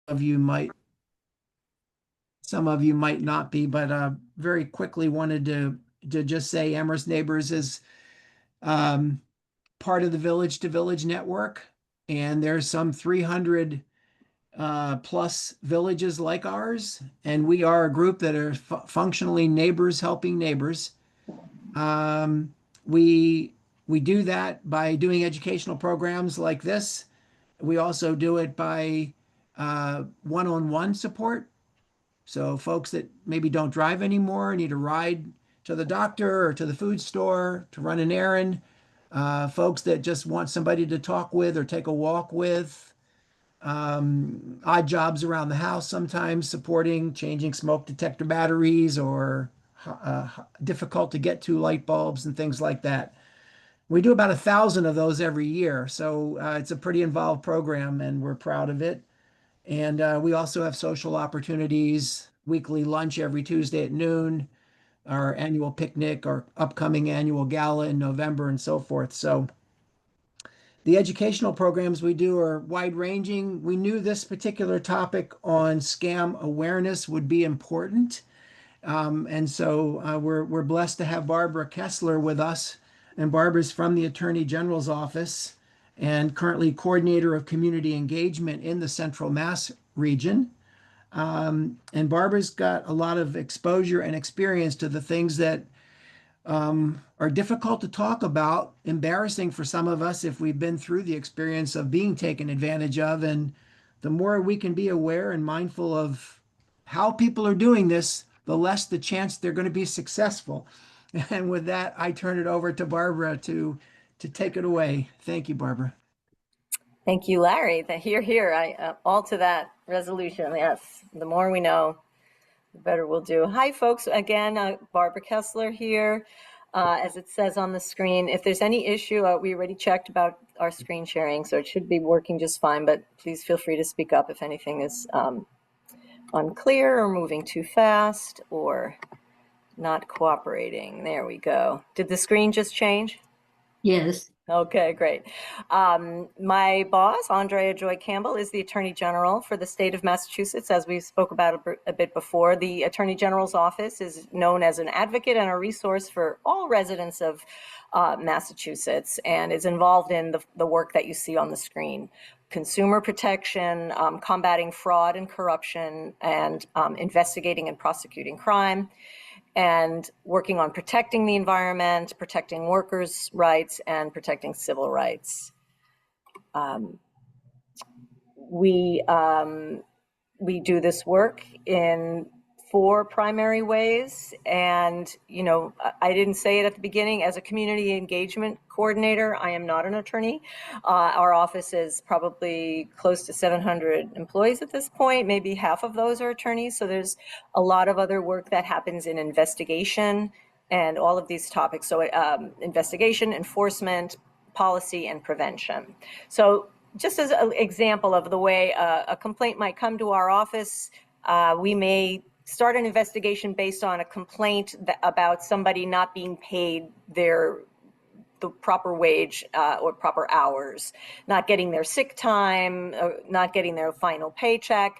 of you might, some of you might not be, but very quickly wanted to just say Amherst Neighbors is um, part of the Village to Village network, and there's some 300 plus villages like ours, and we are a group that are functionally neighbors helping neighbors. Um, we we do that by doing educational programs like this. We also do it by one-on-one support. So folks that maybe don't drive anymore need a ride to the doctor or to the food store to run an errand. Folks that just want somebody to talk with or take a walk with. Odd jobs around the house sometimes supporting changing smoke detector batteries or difficult to get to light bulbs and things like that. We do about 1,000 of those every year. So it's a pretty involved program and we're proud of it. And we also have social opportunities, weekly lunch every Tuesday at noon, our annual picnic, our upcoming annual gala in November, and so forth. So the educational programs we do are wide ranging. We knew this particular topic on scam awareness would be important. And so we're blessed to have Barbara Kessler with us. And Barbara's from the Attorney General's office and currently coordinator of community engagement in the Central Mass region. And Barbara's got a lot of exposure and experience to the things that are difficult to talk about, embarrassing for some of us if we've been through the experience of being taken advantage of. And the more we can be aware and mindful of how people are doing this, the less the chance they're going to be successful. And with that, I turn it over to Barbara to take it away. Thank you, Barbara. Thank you, Larry. Here. I all to that resolution. Yes, the more we know, the better we'll do. Hi, folks. Again, Barbara Kessler here. As it says on the screen, if there's any issue, we already checked about our screen sharing, so it should be working just fine, but please feel free to speak up if anything is unclear or moving too fast or not cooperating. There we go. Did the screen just change? Yes. Okay, great. My boss, Andrea Joy Campbell, is the Attorney General for the state of Massachusetts. As we spoke about a bit before, the Attorney General's office is known as an advocate and a resource for all residents of Massachusetts and is involved in the work that you see on the screen. Consumer protection, combating fraud and corruption, and investigating and prosecuting crime, and working on protecting the environment, protecting workers' rights, and protecting civil rights. We do this work in 4 primary ways. And, you know, I didn't say it at the beginning, as a community engagement coordinator, I am not an attorney. Our office is probably close to 700 employees at this point. Maybe half of those are attorneys. So there's a lot of other work that happens in investigation and all of these topics. So investigation, enforcement, policy, and prevention. So just as an example of the way a complaint might come to our office, we may start an investigation based on a complaint about somebody not being paid the proper wage or proper hours, not getting their sick time, not getting their final paycheck,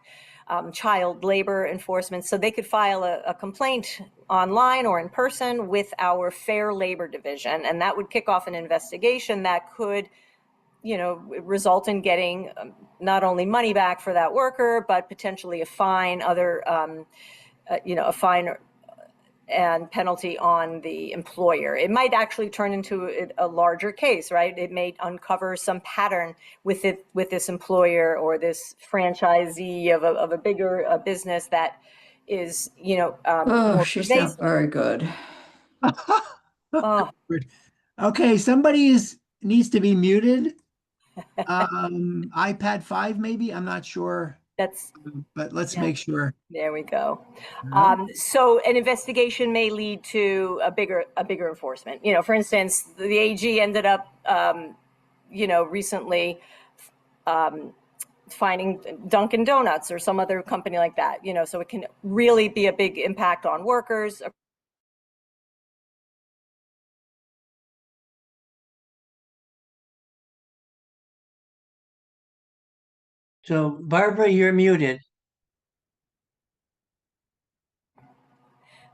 child labor enforcement. So they could file a complaint online or in person with our Fair Labor Division, and that would kick off an investigation that could, you know, result in getting not only money back for that worker, but potentially a fine, a fine and penalty on the employer. It might actually turn into a larger case, right? It may uncover some pattern with this employer or this franchisee of a bigger business that is, you know, more She's pervasive. not very good. Oh. Okay, somebody needs to be muted. iPad 5 maybe, I'm not sure. But let's make sure. There we go. So an investigation may lead to a bigger enforcement. You know, for instance, the AG ended up, recently finding Dunkin' Donuts or some other company like that. You know, so it can really be a big impact on workers. So Barbara, you're muted.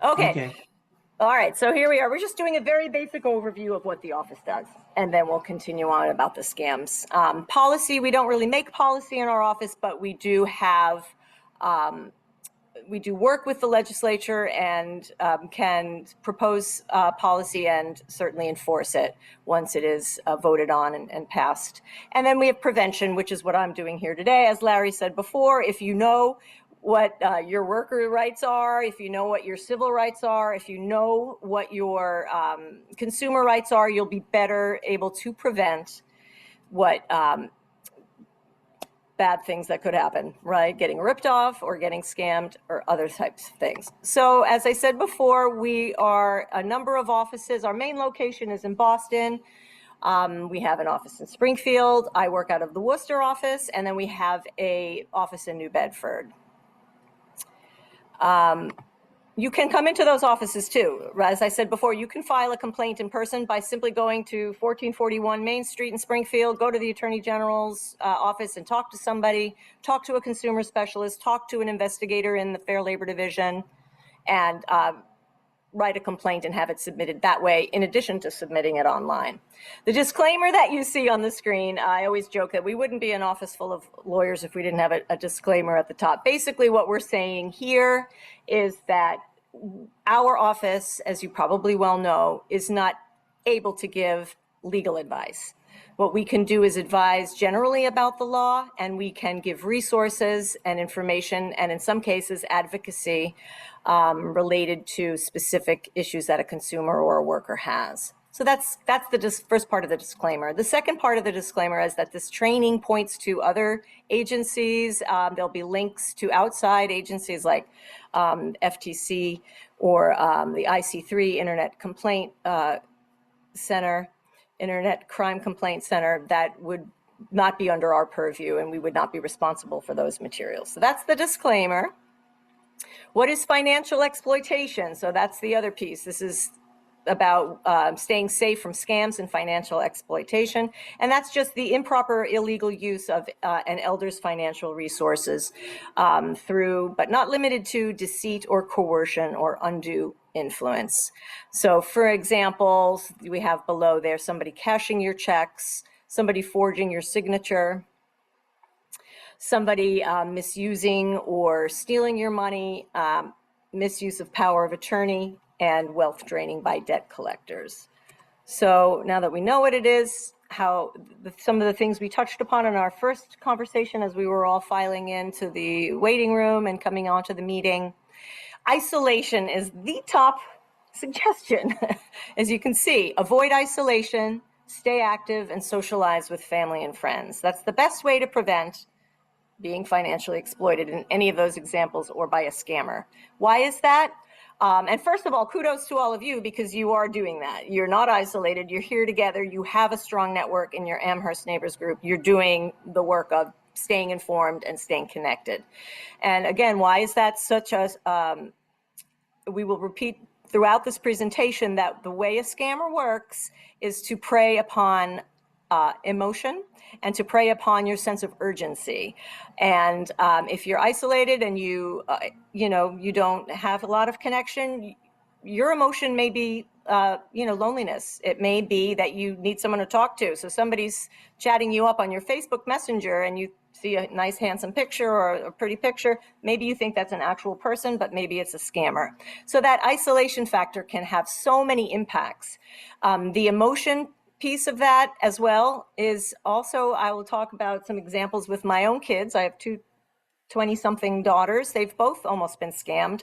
Okay. Okay. All right, so here we are. We're just doing a very basic overview of what the office does, and then we'll continue on about the scams. Policy, we don't really make policy in our office, but we do have, we do work with the legislature and can propose policy and certainly enforce it once it is voted on and passed. And then we have prevention, which is what I'm doing here today. As Larry said before, if you know what your worker rights are, if you know what your civil rights are, if you know what your consumer rights are, you'll be better able to prevent what bad things that could happen, right? Getting ripped off or getting scammed or other types of things. So as I said before, we are a number of offices. Our main location is in Boston. We have an office in Springfield. I work out of the Worcester office, and then we have a office in New Bedford. You can come into those offices too. As I said before, you can file a complaint in person by simply going to 1441 Main Street in Springfield, go to the Attorney General's office and talk to somebody, talk to a consumer specialist, talk to an investigator in the Fair Labor Division, and write a complaint and have it submitted that way, in addition to submitting it online. The disclaimer that you see on the screen, I always joke that we wouldn't be an office full of lawyers if we didn't have a disclaimer at the top. Basically, what we're saying here is that our office, as you probably well know, is not able to give legal advice. What we can do is advise generally about the law, and we can give resources and information, and in some cases, advocacy related to specific issues that a consumer or a worker has. So that's the first part of the disclaimer. The second part of the disclaimer is that this training points to other agencies. There'll be links to outside agencies like FTC or the IC3 Internet Complaint Center, Internet Crime Complaint Center, that would not be under our purview, and we would not be responsible for those materials. So that's the disclaimer. What is financial exploitation? So that's the other piece. This is about staying safe from scams and financial exploitation. And that's just the improper, illegal use of an elder's financial resources through, but not limited to, deceit or coercion or undue influence. So for example, we have below there somebody cashing your checks, somebody forging your signature, somebody misusing or stealing your money, misuse of power of attorney, and wealth draining by debt collectors. So now that we know what it is, some of the things we touched upon in our first conversation as we were all filing into the waiting room and coming on to the meeting, isolation is the top suggestion. As you can see, avoid isolation, stay active, and socialize with family and friends. That's the best way to prevent being financially exploited in any of those examples or by a scammer. Why is that? And first of all, kudos to all of you, because you are doing that. You're not isolated. You're here together. You have a strong network in your Amherst Neighbors group. You're doing the work of staying informed and staying connected. And again, why is that such a, we will repeat throughout this presentation that the way a scammer works is to prey upon emotion and to prey upon your sense of urgency. And if you're isolated and you don't have a lot of connection, your emotion may be, loneliness. It may be that you need someone to talk to. So somebody's chatting you up on your Facebook Messenger and you see a nice, handsome picture or a pretty picture. Maybe you think that's an actual person, but maybe it's a scammer. So that isolation factor can have so many impacts. The emotion piece of that as well is also, I will talk about some examples with my own kids. I have two 20-something daughters. They've both almost been scammed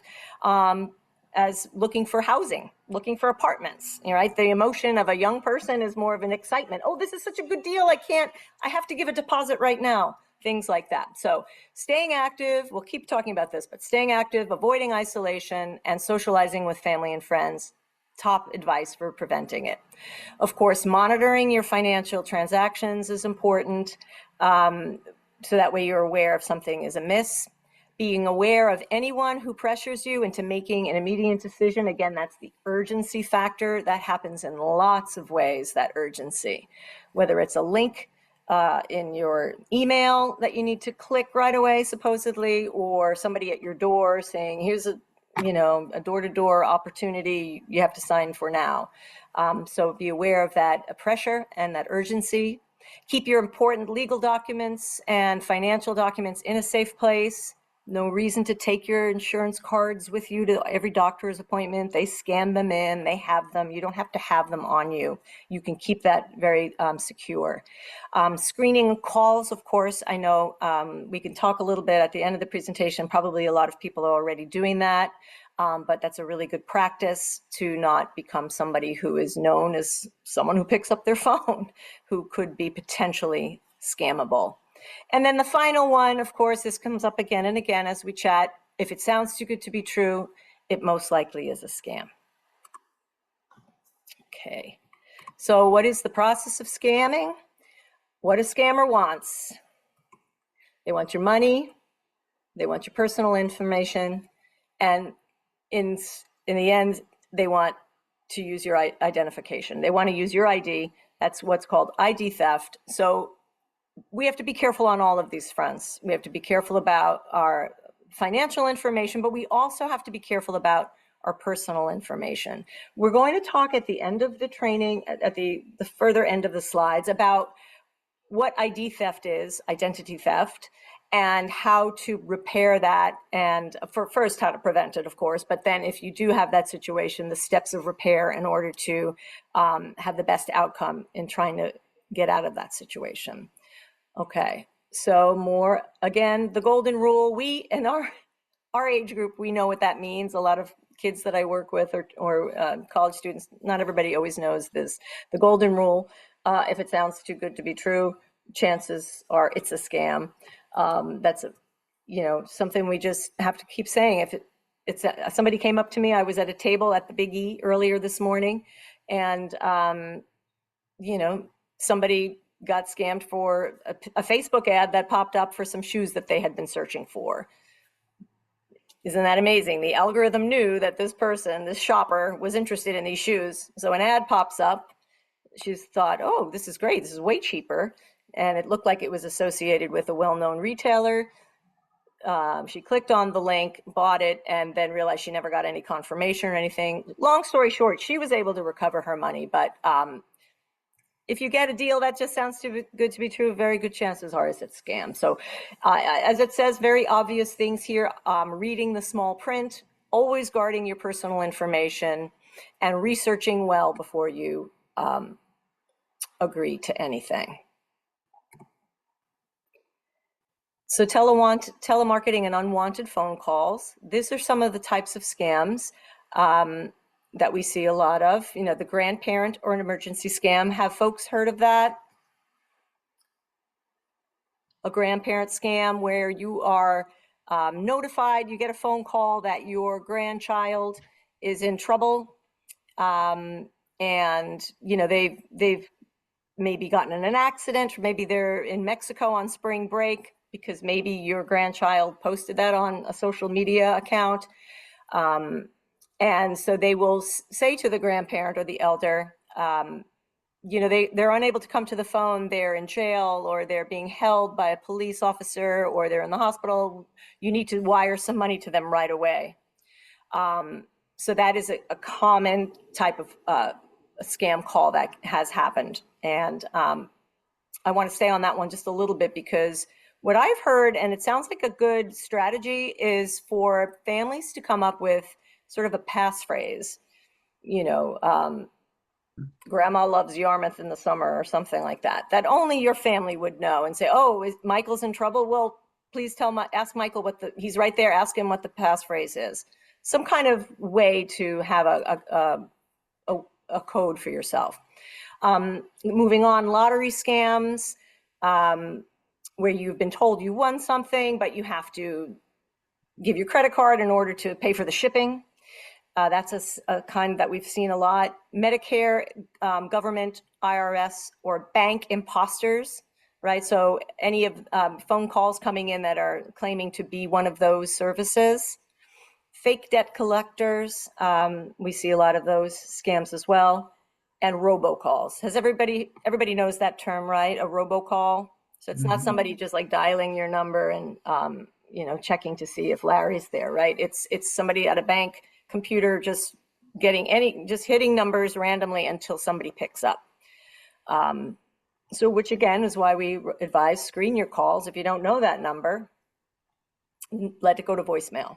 as looking for housing, looking for apartments. Right? The emotion of a young person is more of an excitement. Oh, this is such a good deal. I have to give a deposit right now. Things like that. So staying active, we'll keep talking about this, but staying active, avoiding isolation, and socializing with family and friends, top advice for preventing it. Of course, monitoring your financial transactions is important, so that way you're aware if something is amiss. Being aware of anyone who pressures you into making an immediate decision. Again, that's the urgency factor. That happens in lots of ways, that urgency. Whether it's a link in your email that you need to click right away, supposedly, or somebody at your door saying, here's a door-to-door opportunity you have to sign for now. So be aware of that pressure and that urgency. Keep your important legal documents and financial documents in a safe place. No reason to take your insurance cards with you to every doctor's appointment. They scan them in, they have them. You don't have to have them on you. You can keep that very secure. Screening calls, of course, I know we can talk a little bit at the end of the presentation. Probably a lot of people are already doing that, but that's a really good practice to not become somebody who is known as someone who picks up their phone, who could be potentially scammable. And then the final one, of course, this comes up again and again as we chat. If it sounds too good to be true, it most likely is a scam. Okay, so what is the process of scamming? What a scammer wants. They want your money, they want your personal information, and in the end, they want to use your identification. They want to use your ID. That's what's called ID theft. So we have to be careful on all of these fronts. We have to be careful about our financial information, but we also have to be careful about our personal information. We're going to talk at the end of the training, at the further end of the slides, about what ID theft is, identity theft, and how to repair that, and first how to prevent it, of course, but then if you do have that situation, the steps of repair in order to have the best outcome in trying to get out of that situation. Okay, so more, again, the golden rule. We, in our age group, we know what that means. A lot of kids that I work with or college students, not everybody always knows this. The golden rule, if it sounds too good to be true, chances are it's a scam. That's something we just have to keep saying. If somebody came up to me, I was at a table at the Big E earlier this morning, and somebody got scammed for a Facebook ad that popped up for some shoes that they had been searching for. Isn't that amazing? The algorithm knew that this person, this shopper, was interested in these shoes. So an ad pops up. She thought, oh, this is great. This is way cheaper. And it looked like it was associated with a well-known retailer. She clicked on the link, bought it, and then realized she never got any confirmation or anything. Long story short, she was able to recover her money. But if you get a deal that just sounds too good to be true, very good chances are it's a scam. So as it says, very obvious things here, reading the small print, always guarding your personal information, and researching well before you agree to anything. So telemarketing and unwanted phone calls. These are some of the types of scams that we see a lot of. The grandparent or an emergency scam. Have folks heard of that? A grandparent scam where you are notified, you get a phone call that your grandchild is in trouble, and they've maybe gotten in an accident, or maybe they're in Mexico on spring break because maybe your grandchild posted that on a social media account. And so they will say to the grandparent or the elder, they're unable to come to the phone, they're in jail, or they're being held by a police officer, or they're in the hospital. You need to wire some money to them right away. So that is a common type of a scam call that has happened. And I want to stay on that one just a little bit, because what I've heard, and it sounds like a good strategy, is for families to come up with sort of a passphrase, grandma loves Yarmouth in the summer, or something like that, that only your family would know, and say, oh, is Michael's in trouble? Well, please ask Michael he's right there, ask him what the passphrase is. Some kind of way to have a code for yourself. Moving on, lottery scams, where you've been told you won something, but you have to give your credit card in order to pay for the shipping. That's a kind that we've seen a lot. Medicare, government, IRS, or bank imposters, right? So any of phone calls coming in that are claiming to be one of those services. Fake debt collectors, we see a lot of those scams as well. and robocalls. Has everybody knows that term, right? A robocall. So it's not somebody just like dialing your number and checking to see if Larry's there, right? It's somebody at a bank computer just hitting numbers randomly until somebody picks up. So which again is why we advise screen your calls. If you don't know that number, let it go to voicemail.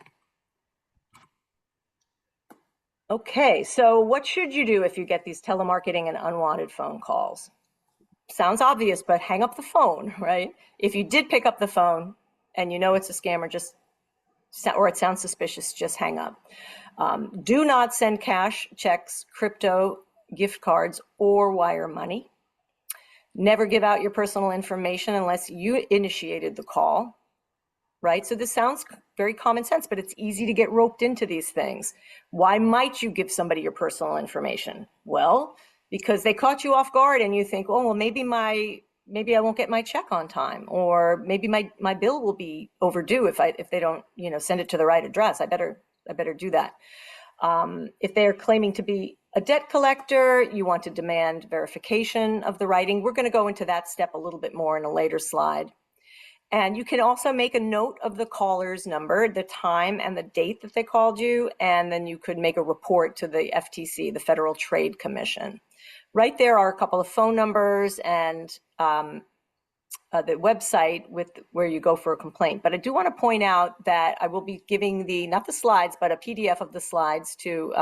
Okay, so what should you do if you get these telemarketing and unwanted phone calls? Sounds obvious, but hang up the phone, right? If you did pick up the phone and you know it's a scam or it sounds suspicious, just hang up. Do not send cash, checks, crypto, gift cards, or wire money. Never give out your personal information unless you initiated the call, right? So this sounds very common sense, but it's easy to get roped into these things. Why might you give somebody your personal information? Well, because they caught you off guard and you think, oh, well, maybe I won't get my check on time, or maybe my bill will be overdue if they don't, send it to the right address. I better do that. If they're claiming to be a debt collector, you want to demand verification of the writing. We're going to go into that step a little bit more in a later slide. And you can also make a note of the caller's number, the time and the date that they called you, and then you could make a report to the FTC, the Federal Trade Commission. Right there are a couple of phone numbers and the website where you go for a complaint. But I do want to point out that I will be giving not the slides, but a PDF of the slides to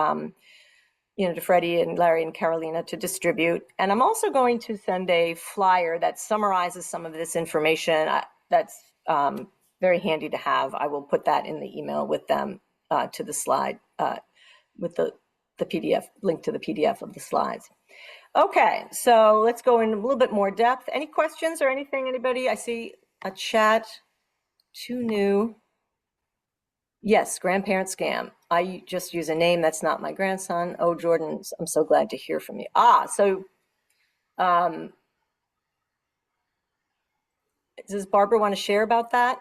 Freddie and Larry and Carolina to distribute. And I'm also going to send a flyer that summarizes some of this information. That's very handy to have. I will put that in the email with them to the slide with the PDF, link to the PDF of the slides. Okay, so let's go in a little bit more depth. Any questions or anything, anybody? I see a chat, too new. Yes, grandparent scam. I just use a name that's not my grandson. Oh, Jordan, I'm so glad to hear from you. So does Barbara want to share about that?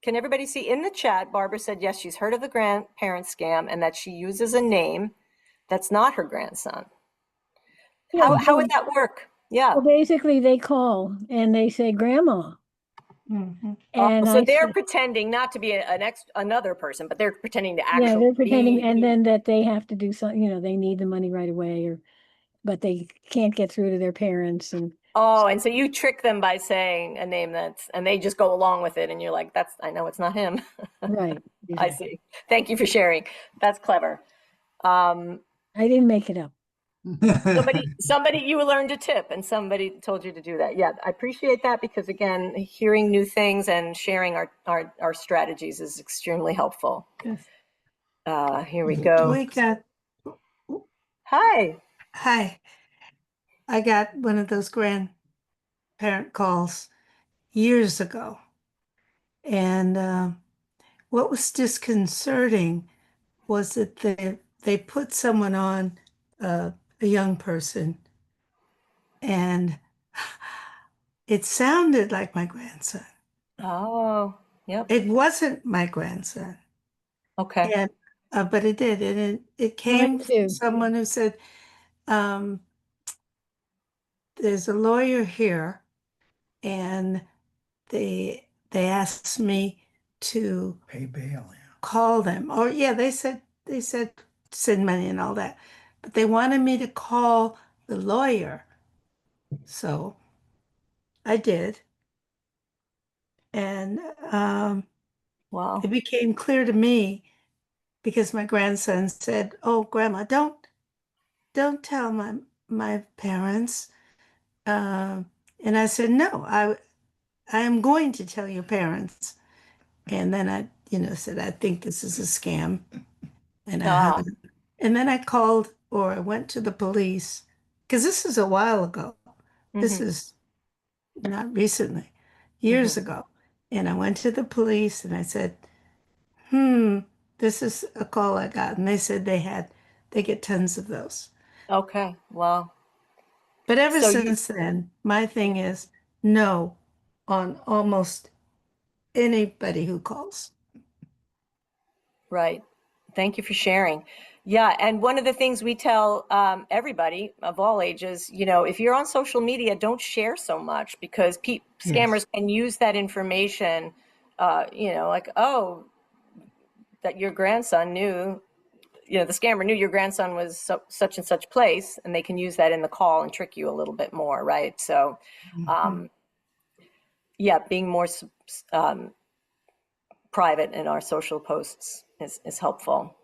Can everybody see in the chat, Barbara said, yes, she's heard of the grandparent scam and that she uses a name that's not her grandson. How would that work? Yeah. Well, basically, they call and they say, "Grandma," and so I they're say, pretending not to be another person, but they're pretending to yeah, actually they're pretending, be. and then that they have to do something. They need the money right away, but they can't get through to their parents, and And so you trick them by saying a name and they just go along with it, and you're like, I know it's not him. right. I see. Thank you for sharing. That's clever. I didn't make it up. Somebody you learned a tip and somebody told you to do that. Yeah, I appreciate that because again, hearing new things and sharing our strategies is extremely helpful. Yes. Here we go. We got, Hi. I got one of those grandparent calls years ago. And what was disconcerting was that they put someone on, a young person, and it sounded like my grandson. Oh, yep. It wasn't my grandson. Okay. And but it did. And it came from someone who said, there's a lawyer here, and they asked me to Pay bail. call them. Or yeah, they said send money and all that. But they wanted me to call the lawyer. So I did. And Wow. it became clear to me because my grandson said, "Oh, Grandma, don't tell my parents." And I said, "No, I am going to tell your parents." And then I, said, "I think this is a scam." And I hung up. And then I called, or I went to the police, because this is a while ago. This is not recently, years ago. And I went to the police and I said, this is a call I got. And they said they get tons of those. Okay. Wow. But ever since then, my thing is no on almost anybody who calls. Right. Thank you for sharing. Yeah, and one of the things we tell everybody of all ages, if you're on social media, don't share so much because scammers can use that information, like, oh, that your grandson knew, the scammer knew your grandson was such and such place, and they can use that in the call and trick you a little bit more, right? So, yeah, being more private in our social posts is helpful.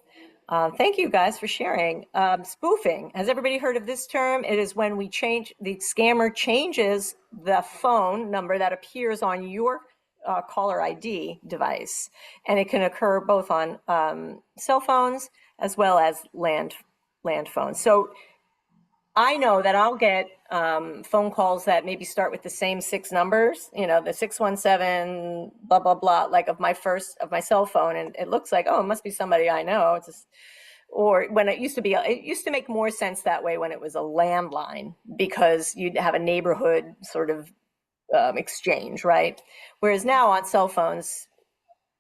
Thank you guys for sharing. Spoofing. Has everybody heard of this term? It is when the scammer changes the phone number that appears on your caller ID device. And it can occur both on cell phones as well as land phones. So I know that I'll get phone calls that maybe start with the same 6 numbers, the 617, blah, blah, blah, like of my cell phone. And it looks like, oh, it must be somebody I know. It's just, or when it used to make more sense that way when it was a landline, because you'd have a neighborhood sort of exchange, right? Whereas now on cell phones,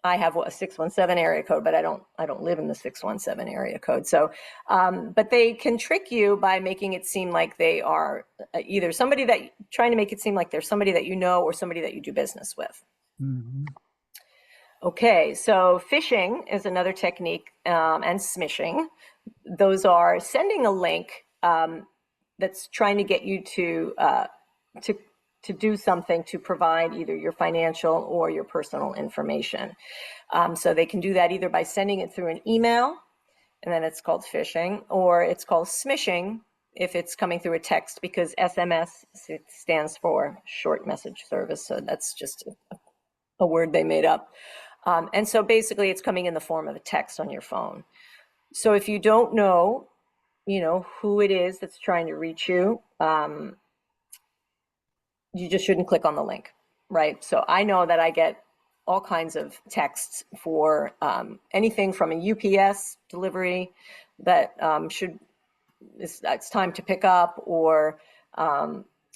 I have a 617 area code, but I don't live in the 617 area code. So, but they can trick you by making it seem like they are either trying to make it seem like they're somebody that you know or somebody that you do business with. Mhm. Okay, so phishing is another technique, and smishing. Those are sending a link that's trying to get you to do something to provide either your financial or your personal information. So they can do that either by sending it through an email, and then it's called phishing, or it's called smishing if it's coming through a text, because SMS stands for short message service. So that's just a word they made up. And so basically it's coming in the form of a text on your phone. So if you don't know, who it is that's trying to reach you, you just shouldn't click on the link, right? So I know that I get all kinds of texts for anything from a UPS delivery that it's time to pick up, or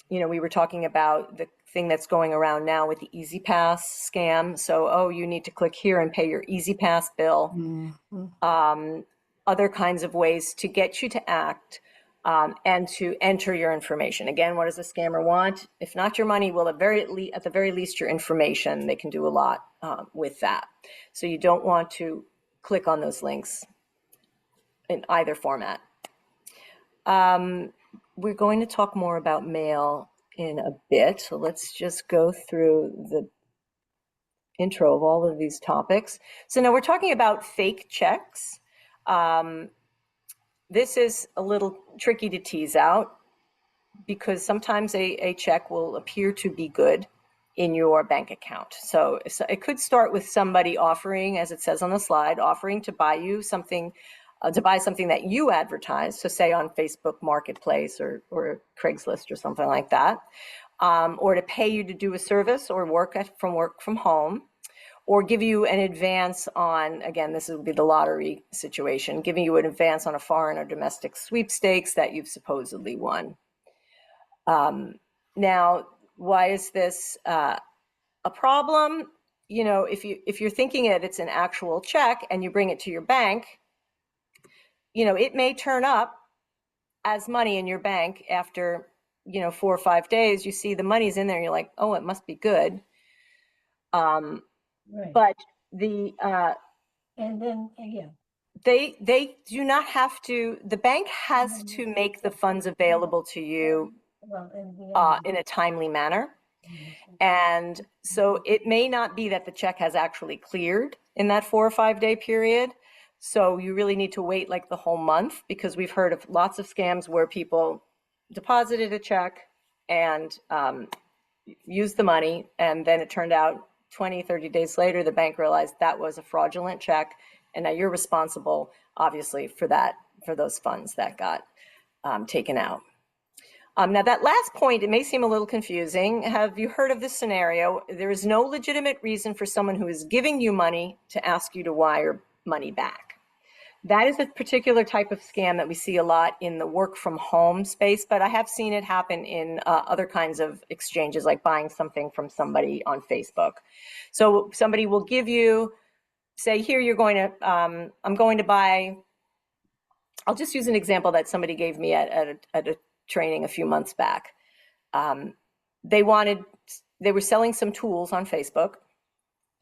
we were talking about the thing that's going around now with the Easy Pass scam. So, oh, you need to click here and pay your Easy Pass bill. Other kinds of ways to get you to act. And to enter your information. Again, what does a scammer want? If not your money, well, at the very least, your information. They can do a lot with that. So you don't want to click on those links in either format. We're going to talk more about mail in a bit. So let's just go through the intro of all of these topics. So now we're talking about fake checks. This is a little tricky to tease out because sometimes a check will appear to be good in your bank account. So it could start with somebody offering, as it says on the slide, offering to buy you something, to buy something that you advertise. So say on Facebook Marketplace or Craigslist or something like that, or to pay you to do a service or work from home. Or give you an advance on, again, this would be the lottery situation, giving you an advance on a foreign or domestic sweepstakes that you've supposedly won. Now, why is this a problem? If you're thinking it's an actual check and you bring it to your bank, it may turn up as money in your bank after 4 or 5 days. You see the money's in there, and you're like, oh, it must be good. Right. But And then, yeah. they do not have to, the bank has to make the funds available to you Well, in a timely manner. And so it may not be that the check has actually cleared in that 4 or 5 day period. So you really need to wait like the whole month, because we've heard of lots of scams where people deposited a check and used the money, and then it turned out 20, 30 days later, the bank realized that was a fraudulent check. And now you're responsible, obviously, for those funds that got taken out. Now, that last point, it may seem a little confusing. Have you heard of this scenario? There is no legitimate reason for someone who is giving you money to ask you to wire money back. That is a particular type of scam that we see a lot in the work from home space, but I have seen it happen in other kinds of exchanges, like buying something from somebody on Facebook. So somebody will give you, say, here, you're going to, I'm going to buy I'll just use an example that somebody gave me at a training a few months back. They were selling some tools on Facebook,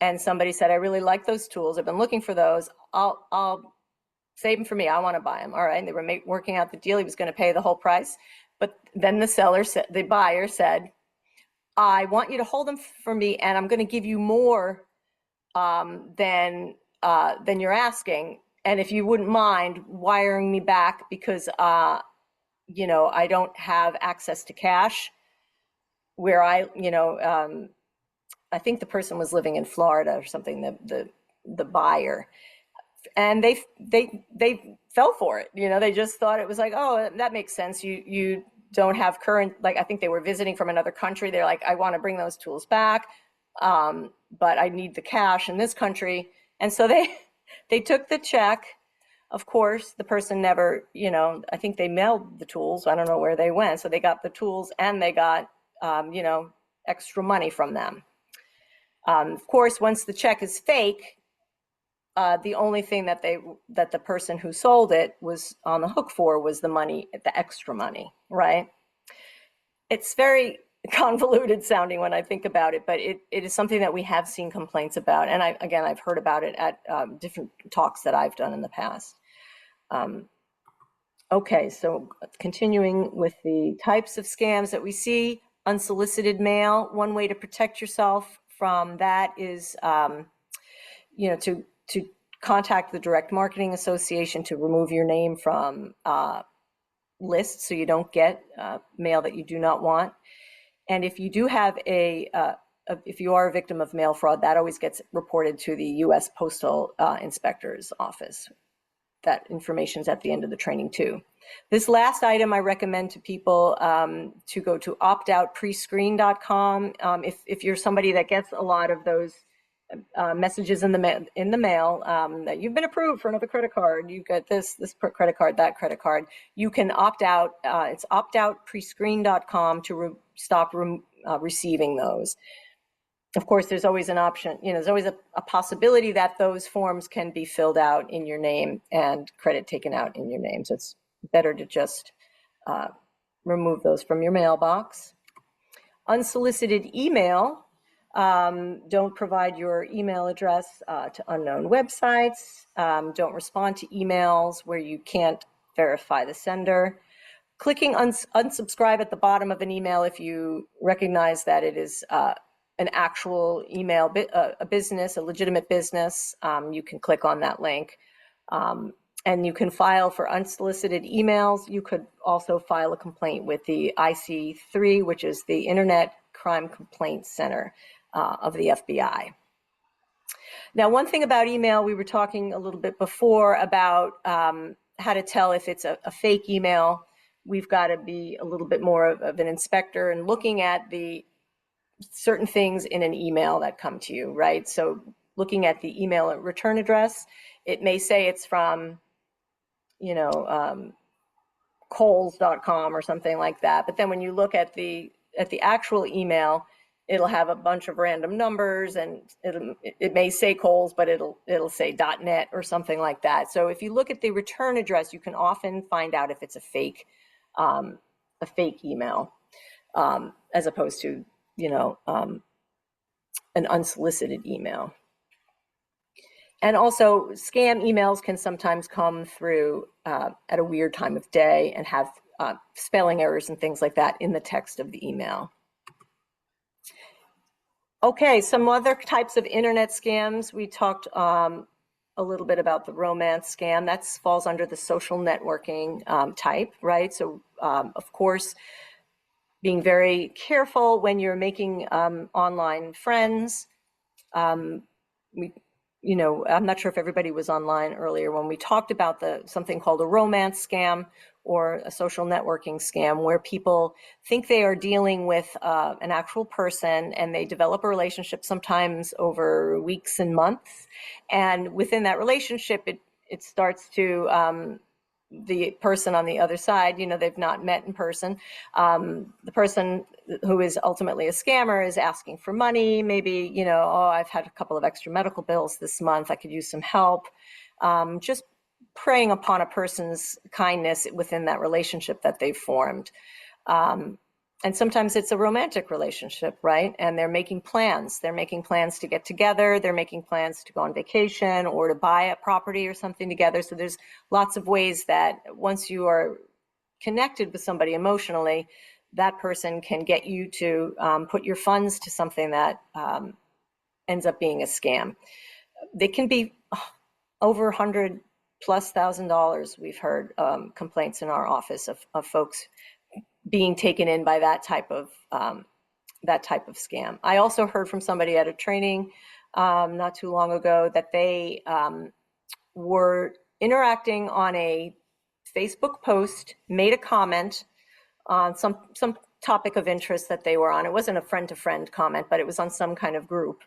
and somebody said, I really like those tools. I've been looking for those. I'll save them for me. I want to buy them. All right. And they were working out the deal. He was going to pay the whole price. But then the buyer said, I want you to hold them for me, and I'm going to give you more than you're asking. And if you wouldn't mind wiring me back, because I don't have access to cash where I think the person was living in Florida or something, the buyer. And they fell for it. They just thought it was like, oh, that makes sense. You don't have current, like, I think they were visiting from another country. They're like, I want to bring those tools back, but I need the cash in this country. And so they took the check. Of course, the person never, I think they mailed the tools. I don't know where they went. So they got the tools, and they got, extra money from them. Of course, once the check is fake, the only thing that the person who sold it was on the hook for was the money, the extra money, right? It's very convoluted sounding when I think about it, but it is something that we have seen complaints about. And I've heard about it at different talks that I've done in the past. Okay, so continuing with the types of scams that we see, unsolicited mail. One way to protect yourself from that is, to contact the Direct Marketing Association to remove your name from lists so you don't get mail that you do not want. And if you do have if you are a victim of mail fraud, that always gets reported to the U.S. Postal Inspector's Office. That information is at the end of the training too. This last item I recommend to people to go to optoutprescreen.com. If you're somebody that gets a lot of those messages in the mail that you've been approved for another credit card, you get this credit card, that credit card, you can opt out. It's optoutprescreen.com to stop receiving those. Of course, there's always an option, there's always a possibility that those forms can be filled out in your name and credit taken out in your name. So it's better to just remove those from your mailbox. Unsolicited email. Don't provide your email address to unknown websites. Don't respond to emails where you can't verify the sender. Clicking unsubscribe at the bottom of an email if you recognize that it is an actual email, a business, a legitimate business, you can click on that link. And you can file for unsolicited emails. You could also file a complaint with the IC3, which is the Internet Crime Complaint Center of the FBI. Now, one thing about email, we were talking a little bit before about how to tell if it's a fake email. We've got to be a little bit more of an inspector and looking at the certain things in an email that come to you, right? So looking at the email return address, it may say it's from, Kohl's.com or something like that. But then when you look at the actual email, it'll have a bunch of random numbers, and it may say Kohl's, but it'll say .net or something like that. So if you look at the return address, you can often find out if it's a fake email, as opposed to an unsolicited email. And also, scam emails can sometimes come through at a weird time of day and have spelling errors and things like that in the text of the email. Okay, some other types of internet scams. We talked a little bit about the romance scam. That falls under the social networking type, right? So, of course, being very careful when you're making online friends. I'm not sure if everybody was online earlier when we talked about something called a romance scam or a social networking scam, where people think they are dealing with an actual person, and they develop a relationship sometimes over weeks and months. And within that relationship, it starts to the person on the other side, they've not met in person. The person who is ultimately a scammer is asking for money. Maybe, I've had a couple of extra medical bills this month. I could use some help. Just preying upon a person's kindness within that relationship that they've formed. And sometimes it's a romantic relationship, right? And they're making plans. They're making plans to get together. They're making plans to go on vacation or to buy a property or something together. So there's lots of ways that once you are connected with somebody emotionally, that person can get you to put your funds to something that ends up being a scam. They can be over $100,000+. We've heard complaints in our office of folks being taken in by that type of scam. I also heard from somebody at a training not too long ago that they were interacting on a Facebook post, made a comment on some topic of interest that they were on. It wasn't a friend-to-friend comment, but it was on some kind of group.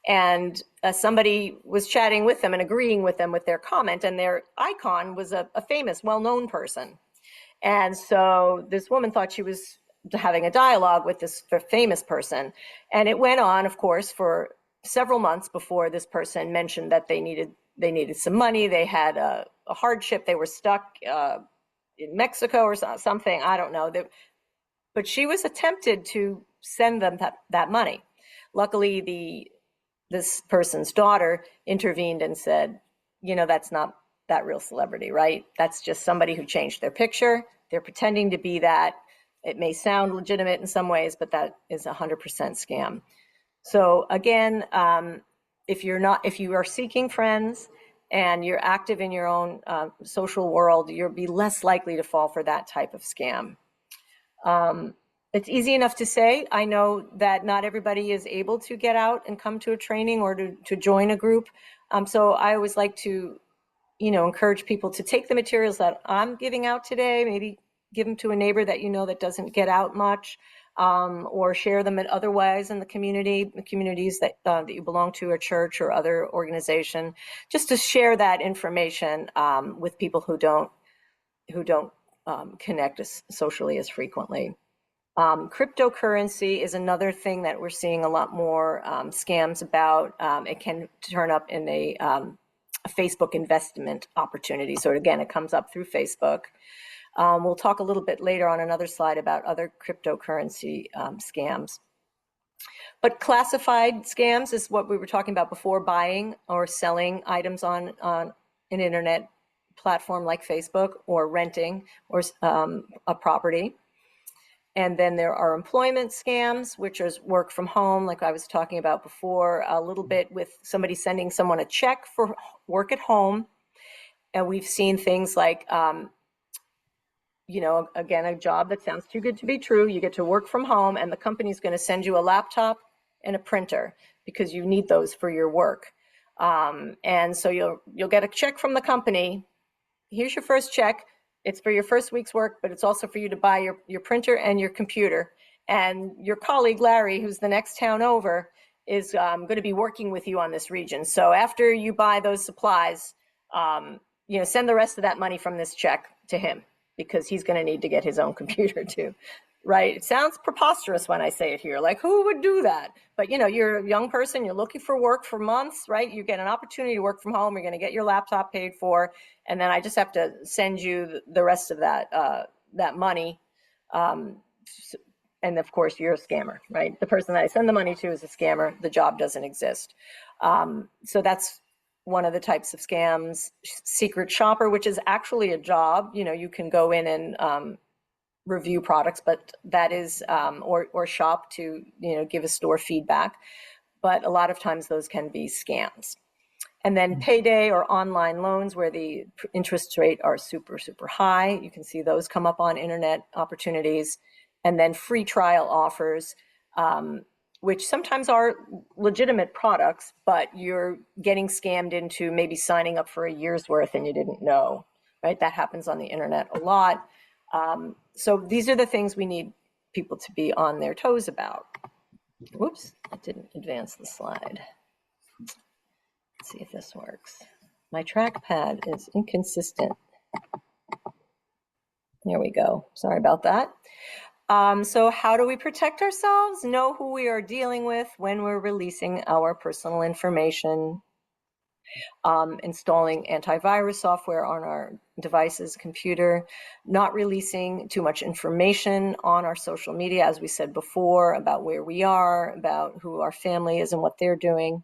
And somebody was chatting with them and agreeing with them with their comment, and their icon was a famous, well-known person. And so this woman thought she was having a dialogue with this famous person. And it went on, of course, for several months before this person mentioned that they needed some money. They had a hardship. They were stuck in Mexico or something. I don't know. But she was attempted to send them that money. Luckily, this person's daughter intervened and said, that's not that real celebrity, right? That's just somebody who changed their picture. They're pretending to be that. It may sound legitimate in some ways, but that is 100% scam. So again, if you are seeking friends and you're active in your own social world, you'll be less likely to fall for that type of scam. It's easy enough to say. I know that not everybody is able to get out and come to a training or to join a group. So I always like to encourage people to take the materials that I'm giving out today, maybe give them to a neighbor that that doesn't get out much, or share them otherwise in the communities that you belong to, a church or other organization, just to share that information with people who don't connect socially as frequently. Cryptocurrency is another thing that we're seeing a lot more scams about. It can turn up in a Facebook investment opportunity. So again, it comes up through Facebook. We'll talk a little bit later on another slide about other cryptocurrency scams. But classified scams is what we were talking about before, buying or selling items on an internet platform like Facebook, or renting or a property. And then there are employment scams, which is work from home, like I was talking about before, a little bit with somebody sending someone a check for work at home. And we've seen things like, again, a job that sounds too good to be true. You get to work from home and the company's going to send you a laptop and a printer because you need those for your work. And so you'll get a check from the company. Here's your first check. It's for your first week's work, but it's also for you to buy your printer and your computer. And your colleague, Larry, who's the next town over, is going to be working with you on this region. So after you buy those supplies, send the rest of that money from this check to him, because he's going to need to get his own computer too, right? It sounds preposterous when I say it here, like who would do that? But you're a young person, you're looking for work for months, right? You get an opportunity to work from home, you're going to get your laptop paid for, and then I just have to send you the rest of that money. And of course, you're a scammer, right? The person that I send the money to is a scammer. The job doesn't exist. So that's one of the types of scams. Secret shopper, which is actually a job. You can go in and review products, but that is, or shop to, give a store feedback. But a lot of times those can be scams. And then payday or online loans, where the interest rate are super, super high. You can see those come up on internet opportunities. And then free trial offers, which sometimes are legitimate products, but you're getting scammed into maybe signing up for a year's worth and you didn't know, right? That happens on the internet a lot. So these are the things we need people to be on their toes about. Whoops, I didn't advance the slide. Let's see if this works. My trackpad is inconsistent. There we go. Sorry about that. So how do we protect ourselves? Know who we are dealing with when we're releasing our personal information. installing antivirus software on our devices, computer, not releasing too much information on our social media, as we said before, about where we are, about who our family is and what they're doing,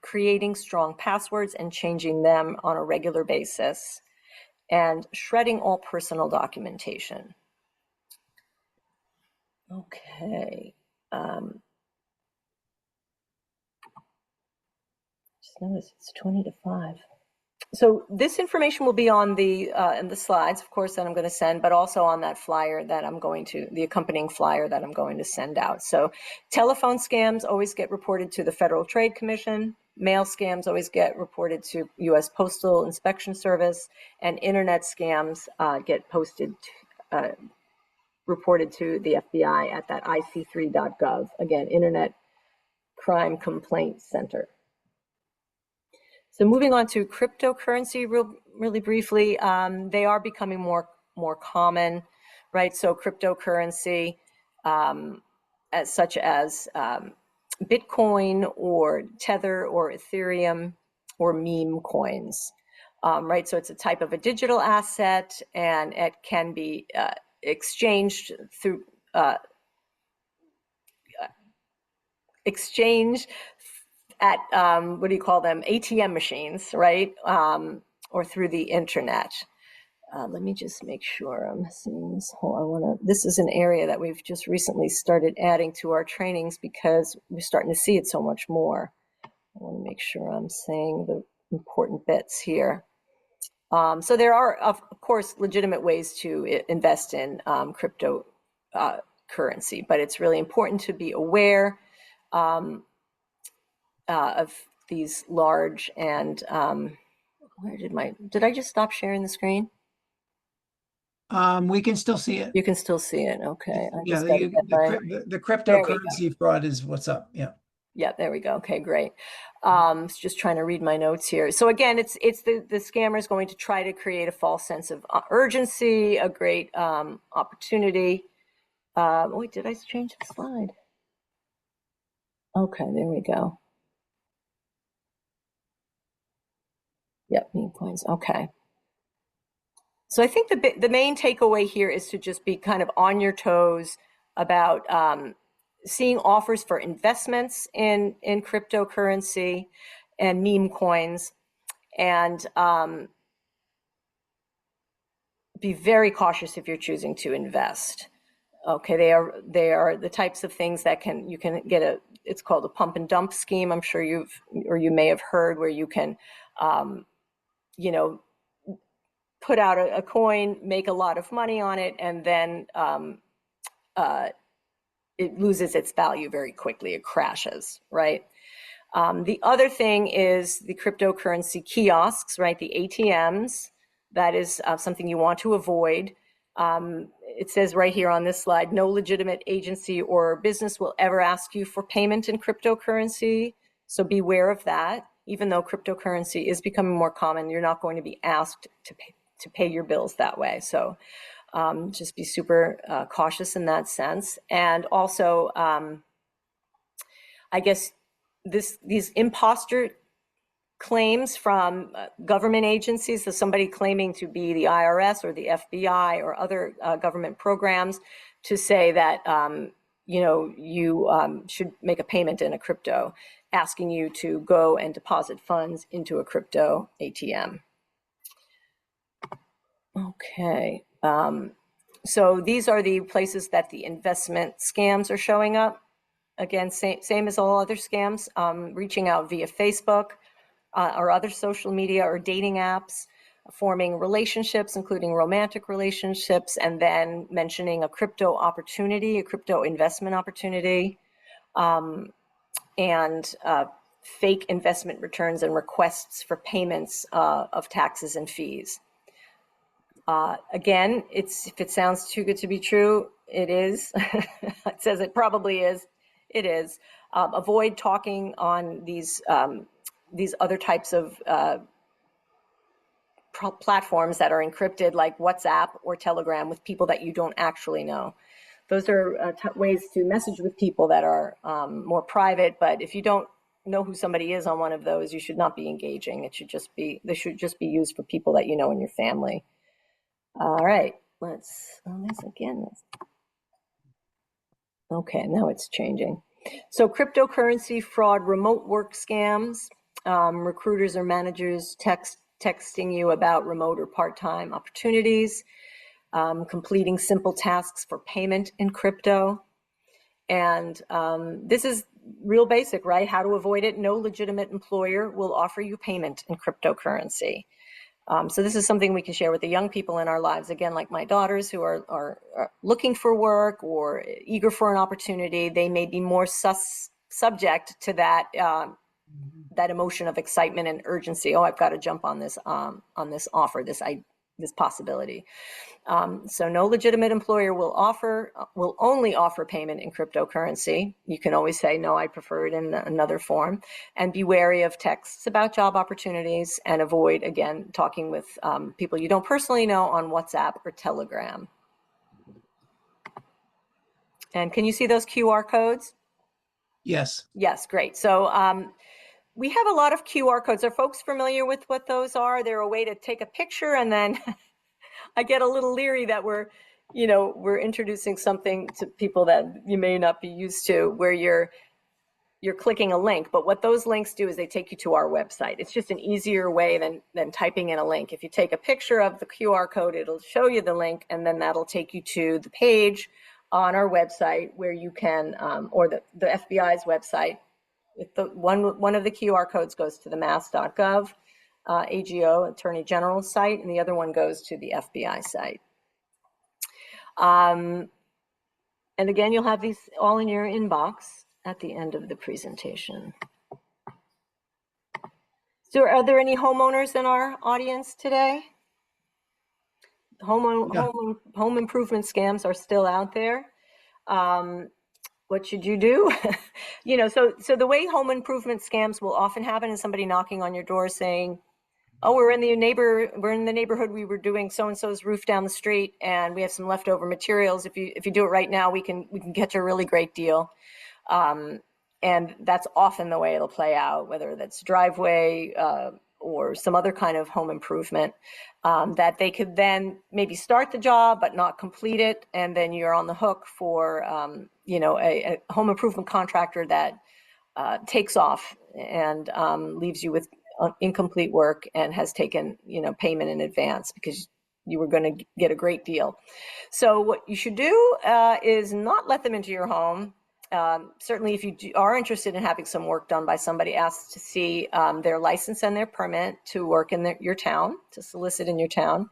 creating strong passwords and changing them on a regular basis, and shredding all personal documentation. Okay. Just notice it's 20 to 5. So this information will be on the in the slides, of course, that I'm going to send, but also on that flyer that I'm going to, the accompanying flyer that I'm going to send out. So telephone scams always get reported to the Federal Trade Commission. Mail scams always get reported to U.S. Postal Inspection Service, and internet scams get reported to the FBI at that ic3.gov. Again, Internet Crime Complaint Center. So moving on to cryptocurrency really briefly, they are becoming more common, right? So cryptocurrency, such as Bitcoin or Tether or Ethereum or meme coins, right? So it's a type of a digital asset, and it can be exchanged through exchange at what do you call them? ATM machines, right? Or through the internet. Let me just make sure I'm seeing this whole. This is an area that we've just recently started adding to our trainings because we're starting to see it so much more. I want to make sure I'm saying the important bits here. So there are, of course, legitimate ways to invest in crypto currency, but it's really important to be aware of these large and did I just stop sharing the screen? We can still see it. You can still see it. Okay. Yeah, the cryptocurrency fraud is what's up. Yeah. Yeah, there we go. Okay, great. Just trying to read my notes here. So again, it's the scammer is going to try to create a false sense of urgency, a great opportunity. Wait, did I change the slide? Okay, there we go. Yep, meme coins. Okay. So I think the main takeaway here is to just be kind of on your toes about seeing offers for investments in cryptocurrency and meme coins, and be very cautious if you're choosing to invest. Okay, they are the types of things that you can get it's called a pump and dump scheme. I'm sure you may have heard, where you can put out a coin, make a lot of money on it, and then it loses its value very quickly. It crashes, right? The other thing is the cryptocurrency kiosks, right? The ATMs. That is something you want to avoid. It says right here on this slide, no legitimate agency or business will ever ask you for payment in cryptocurrency. So beware of that. Even though cryptocurrency is becoming more common, you're not going to be asked to pay your bills that way. So just be super cautious in that sense. And also, I guess these imposter claims from government agencies, so somebody claiming to be the IRS or the FBI or other government programs, to say that you should make a payment in a crypto, asking you to go and deposit funds into a crypto ATM. Okay, so these are the places that the investment scams are showing up. Again, same as all other scams, reaching out via Facebook or other social media or dating apps, forming relationships, including romantic relationships, and then mentioning a crypto opportunity, a crypto investment opportunity, and fake investment returns and requests for payments of taxes and fees. Again, if it sounds too good to be true, it is. It says it probably is. It is. Avoid talking on these other types of platforms that are encrypted, like WhatsApp or Telegram, with people that you don't actually know. Those are ways to message with people that are more private. But if you don't know who somebody is on one of those, you should not be engaging. They should just be used for people that you know in your family. All right, let's, this again. Okay, now it's changing. So cryptocurrency fraud, remote work scams, recruiters or managers texting you about remote or part-time opportunities, completing simple tasks for payment in crypto. And this is real basic, right? How to avoid it. No legitimate employer will offer you payment in cryptocurrency. So this is something we can share with the young people in our lives, again, like my daughters who are looking for work or eager for an opportunity. They may be more subject to that that emotion of excitement and urgency. Oh, I've got to jump on this offer, this possibility. So no legitimate employer will only offer payment in cryptocurrency. You can always say, no, I prefer it in another form, and be wary of texts about job opportunities, and avoid, again, talking with people you don't personally know on WhatsApp or Telegram. And can you see those QR codes? Yes. Yes, great. So we have a lot of QR codes. Are folks familiar with what those are? They're a way to take a picture, and then I get a little leery that we're introducing something to people that you may not be used to, where you're clicking a link. But what those links do is they take you to our website. It's just an easier way than typing in a link. If you take a picture of the QR code, it'll show you the link, and then that'll take you to the page on our website where you can, or the FBI's website. If the one of the QR codes goes to the mass.gov AGO, Attorney General's site, and the other one goes to the FBI site. And again, you'll have these all in your inbox at the end of the presentation. So are there any homeowners in our audience today? Home improvement scams are still out there. What should you do? So the way home improvement scams will often happen is somebody knocking on your door saying, oh, we're in the neighborhood. We were doing so-and-so's roof down the street, and we have some leftover materials. If you do it right now, we can get you a really great deal. And that's often the way it'll play out, whether that's driveway or some other kind of home improvement, that they could then maybe start the job but not complete it, and then you're on the hook for a home improvement contractor that takes off and leaves you with incomplete work and has taken payment in advance because you were going to get a great deal. So what you should do is not let them into your home. Certainly, if you are interested in having some work done by somebody, ask to see their license and their permit to work in your town, to solicit in your town.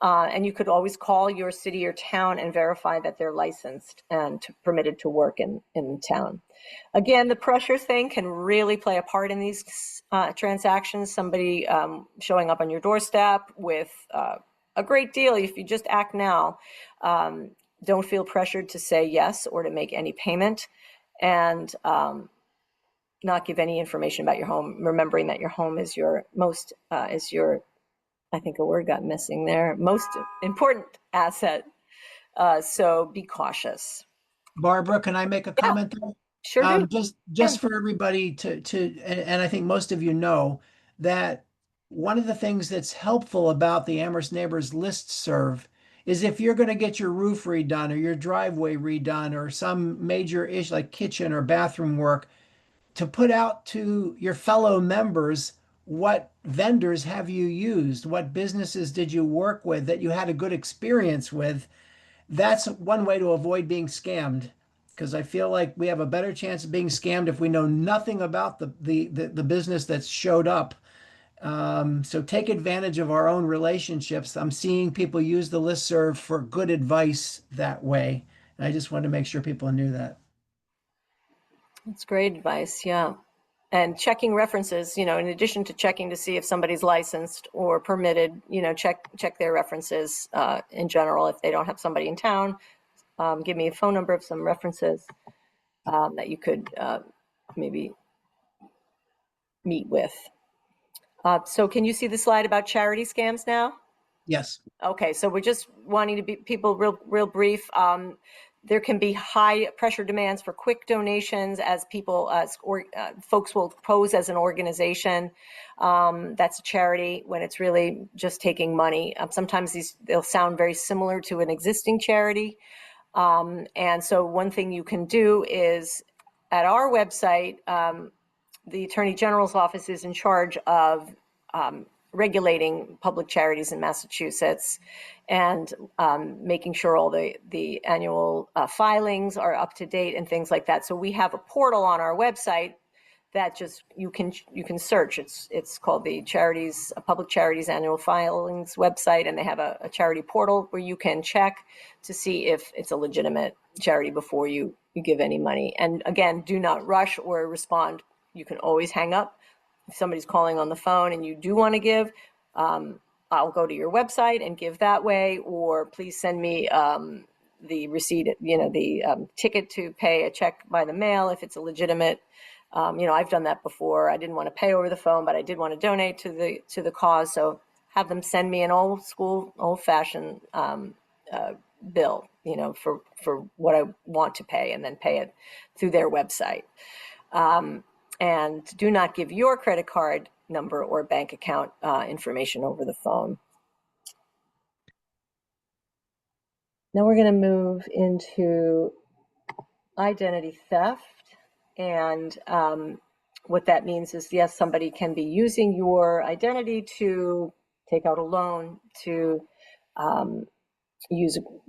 And you could always call your city or town and verify that they're licensed and permitted to work in the town. Again, the pressure thing can really play a part in these transactions. Somebody showing up on your doorstep with a great deal. If you just act now, don't feel pressured to say yes or to make any payment, and not give any information about your home, remembering that your home is your most, I think a word got missing there, most important asset. So be cautious. Barbara, can I make a comment there? Sure do. Just for everybody and I think most of you know that one of the things that's helpful about the Amherst Neighbors listserv is if you're going to get your roof redone or your driveway redone or some major issue like kitchen or bathroom work, to put out to your fellow members, what vendors have you used? What businesses did you work with that you had a good experience with? That's one way to avoid being scammed, because I feel like we have a better chance of being scammed if we know nothing about the business that's showed up. So take advantage of our own relationships. I'm seeing people use the listserv for good advice that way. And I just wanted to make sure people knew that. That's great advice, yeah. And checking references, in addition to checking to see if somebody's licensed or permitted, check their references in general. If they don't have somebody in town, give me a phone number of some references that you could maybe meet with. So can you see the slide about charity scams now? Yes. Okay, so we're just wanting to be people real brief. There can be high pressure demands for quick donations as people, folks will pose as an organization that's a charity when it's really just taking money. Sometimes they'll sound very similar to an existing charity. And so one thing you can do is at our website, the Attorney General's office is in charge of regulating public charities in Massachusetts and making sure all the annual filings are up to date and things like that. So we have a portal on our website that just you can search. It's called the Public Charities Annual Filings website, and they have a charity portal where you can check to see if it's a legitimate charity before you give any money. And again, do not rush or respond. You can always hang up. If somebody's calling on the phone and you do want to give, I'll go to your website and give that way, or please send me the receipt, the ticket to pay a check by the mail if it's a legitimate. I've done that before. I didn't want to pay over the phone, but I did want to donate to the cause. So have them send me an old-fashioned bill, for what I want to pay, and then pay it through their website. And do not give your credit card number or bank account information over the phone. Now we're going to move into identity theft. And what that means is, yes, somebody can be using your identity to take out a loan, to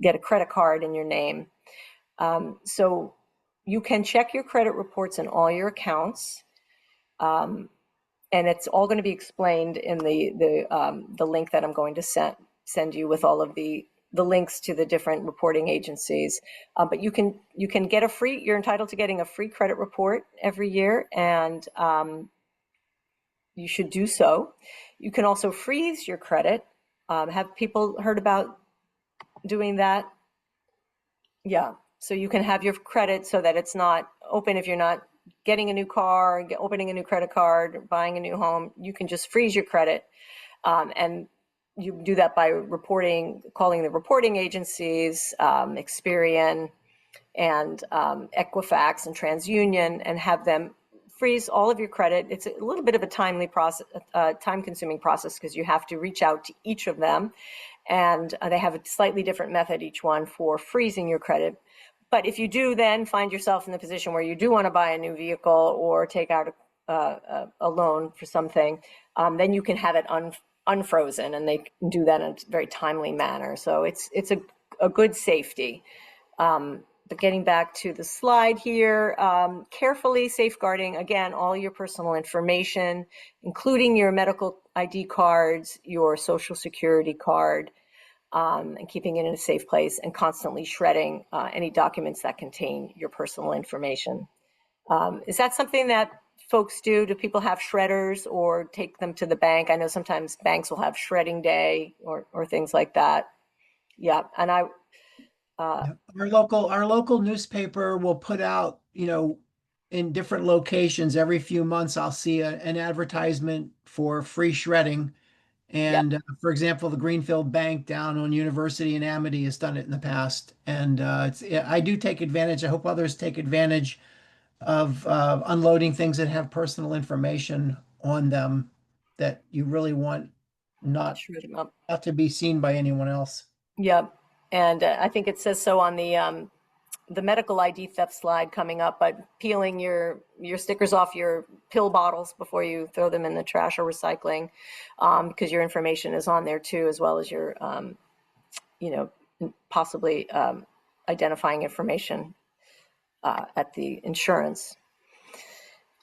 get a credit card in your name. So you can check your credit reports in all your accounts. And it's all going to be explained in the link that I'm going to send you with all of the links to the different reporting agencies. But you can get you're entitled to getting a free credit report every year, and you should do so. You can also freeze your credit. Have people heard about doing that? Yeah. So you can have your credit so that it's not open if you're not getting a new car, opening a new credit card, buying a new home. You can just freeze your credit. And you do that by calling the reporting agencies, Experian and Equifax and TransUnion, and have them freeze all of your credit. It's a little bit of a time-consuming process because you have to reach out to each of them, and they have a slightly different method, each one, for freezing your credit. But if you do then find yourself in the position where you do want to buy a new vehicle or take out a loan for something, then you can have it unfrozen, and they can do that in a very timely manner. So it's a good safety. But getting back to the slide here, carefully safeguarding, again, all your personal information, including your medical ID cards, your social security card, and keeping it in a safe place, and constantly shredding any documents that contain your personal information. Is that something that folks do? Do people have shredders or take them to the bank? I know sometimes banks will have shredding day or things like that. Yeah, and Our local newspaper will put out, in different locations every few months. I'll see an advertisement for free shredding. And for example, the Greenfield Bank down on University and Amity has done it in the past. And I do take advantage. I hope others take advantage of unloading things that have personal information on them that you really want not shred them up. not to be seen by anyone else. Yeah, and I think it says so on the medical ID theft slide coming up, but peeling your stickers off your pill bottles before you throw them in the trash or recycling, because your information is on there too, as well as your, possibly identifying information at the insurance.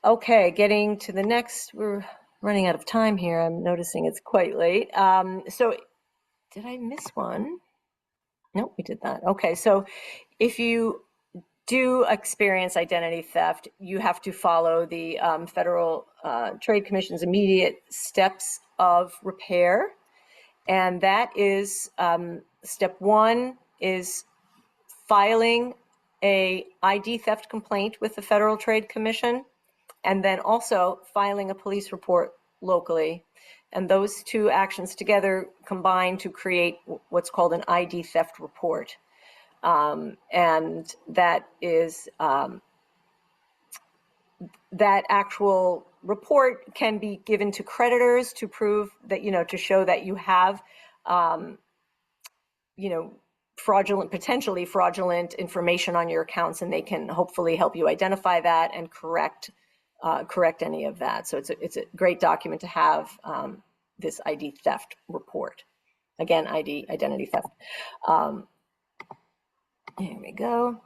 Okay, getting to the next, we're running out of time here. I'm noticing it's quite late. So did I miss one? Nope, we did that. Okay, so if you do experience identity theft, you have to follow the Federal Trade Commission's immediate steps of repair. And that is, step one is filing a ID theft complaint with the Federal Trade Commission, and then also filing a police report locally. And those two actions together combine to create what's called an ID theft report. And that is, that actual report can be given to creditors to prove that, to show that you have, potentially fraudulent information on your accounts, and they can hopefully help you identify that and correct any of that. So it's a great document to have, this ID theft report. Again, identity theft. Here we go.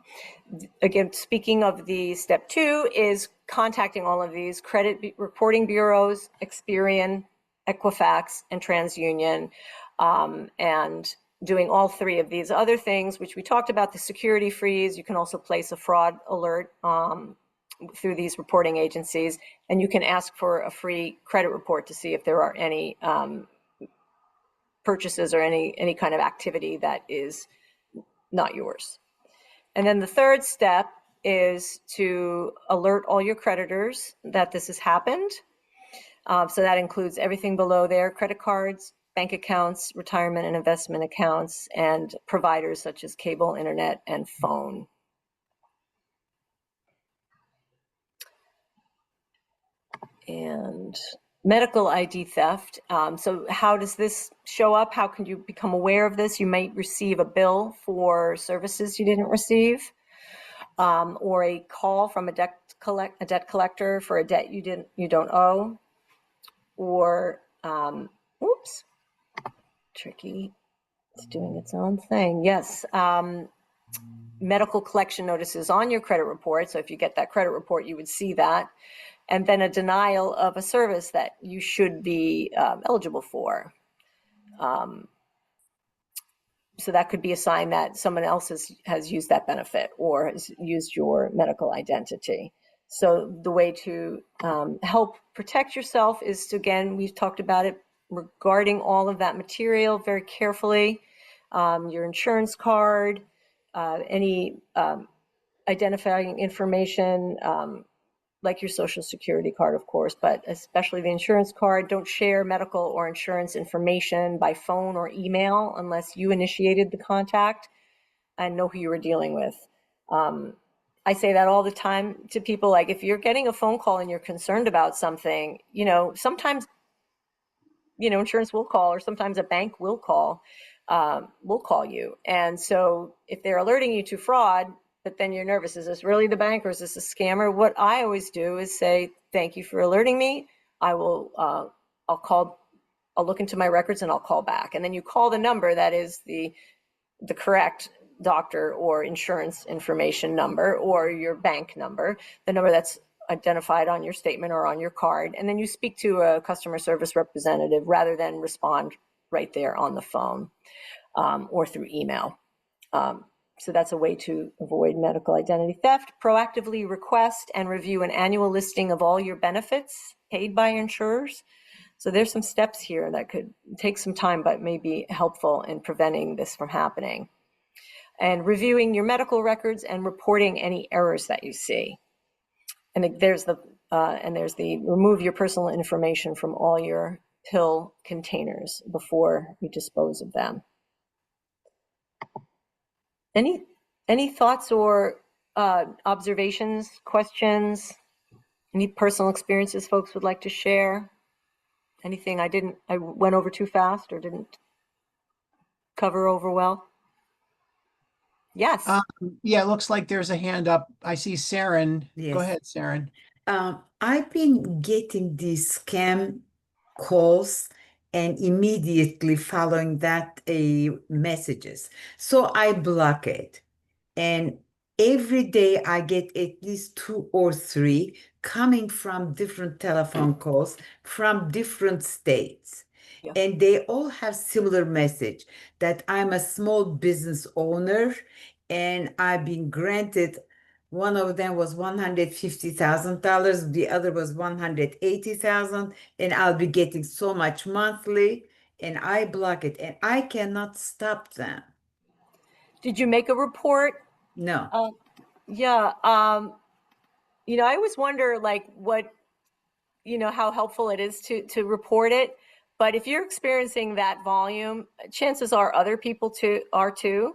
Again, speaking of the step 2 is contacting all of these credit reporting bureaus, Experian, Equifax, and TransUnion, and doing all 3 of these other things, which we talked about, the security freeze. You can also place a fraud alert through these reporting agencies, and you can ask for a free credit report to see if there are any purchases or any kind of activity that is not yours. And then the third step is to alert all your creditors that this has happened. So that includes everything below there: credit cards, bank accounts, retirement and investment accounts, and providers such as cable, internet, and phone. And medical ID theft. So how does this show up? How can you become aware of this? You might receive a bill for services you didn't receive, or a call from a debt collector for a debt you don't owe, or oops, tricky. It's doing its own thing. Yes. Medical collection notices on your credit report. So if you get that credit report, you would see that. And then a denial of a service that you should be eligible for. So that could be a sign that someone else has used that benefit or has used your medical identity. So the way to help protect yourself is to, again, we've talked about it, regarding all of that material very carefully. Your insurance card, any identifying information, like your social security card, of course, but especially the insurance card. Don't share medical or insurance information by phone or email unless you initiated the contact and know who you were dealing with. I say that all the time to people, like, if you're getting a phone call and you're concerned about something, sometimes, insurance will call, or sometimes a bank will call you. And so if they're alerting you to fraud, but then you're nervous, is this really the bank or is this a scammer? What I always do is say, thank you for alerting me. I will, I'll look into my records and I'll call back. And then you call the number that is the correct doctor or insurance information number, or your bank number, the number that's identified on your statement or on your card. And then you speak to a customer service representative rather than respond right there on the phone, or through email. So that's a way to avoid medical identity theft. Proactively request and review an annual listing of all your benefits paid by insurers. So there's some steps here that could take some time, but may be helpful in preventing this from happening. And reviewing your medical records and reporting any errors that you see. And there's the remove your personal information from all your pill containers before you dispose of them. Any thoughts or observations, questions, any personal experiences folks would like to share? Anything I went over too fast or didn't cover over well? Yes. Yeah, it looks like there's a hand up. I see Saren. Go Yes. ahead, Saren. I've been getting these scam calls and immediately following that messages. So I block it. And every day I get at least 2 or 3 coming from different telephone calls from different states. Yeah. And they all have similar message that I'm a small business owner and I've been granted. One of them was $150,000, the other was $180,000, and I'll be getting so much monthly, and I block it, and I cannot stop them. Did you make a report? No. Yeah. I always wonder, like, what, how helpful it is to report it. But if you're experiencing that volume, chances are other people are too.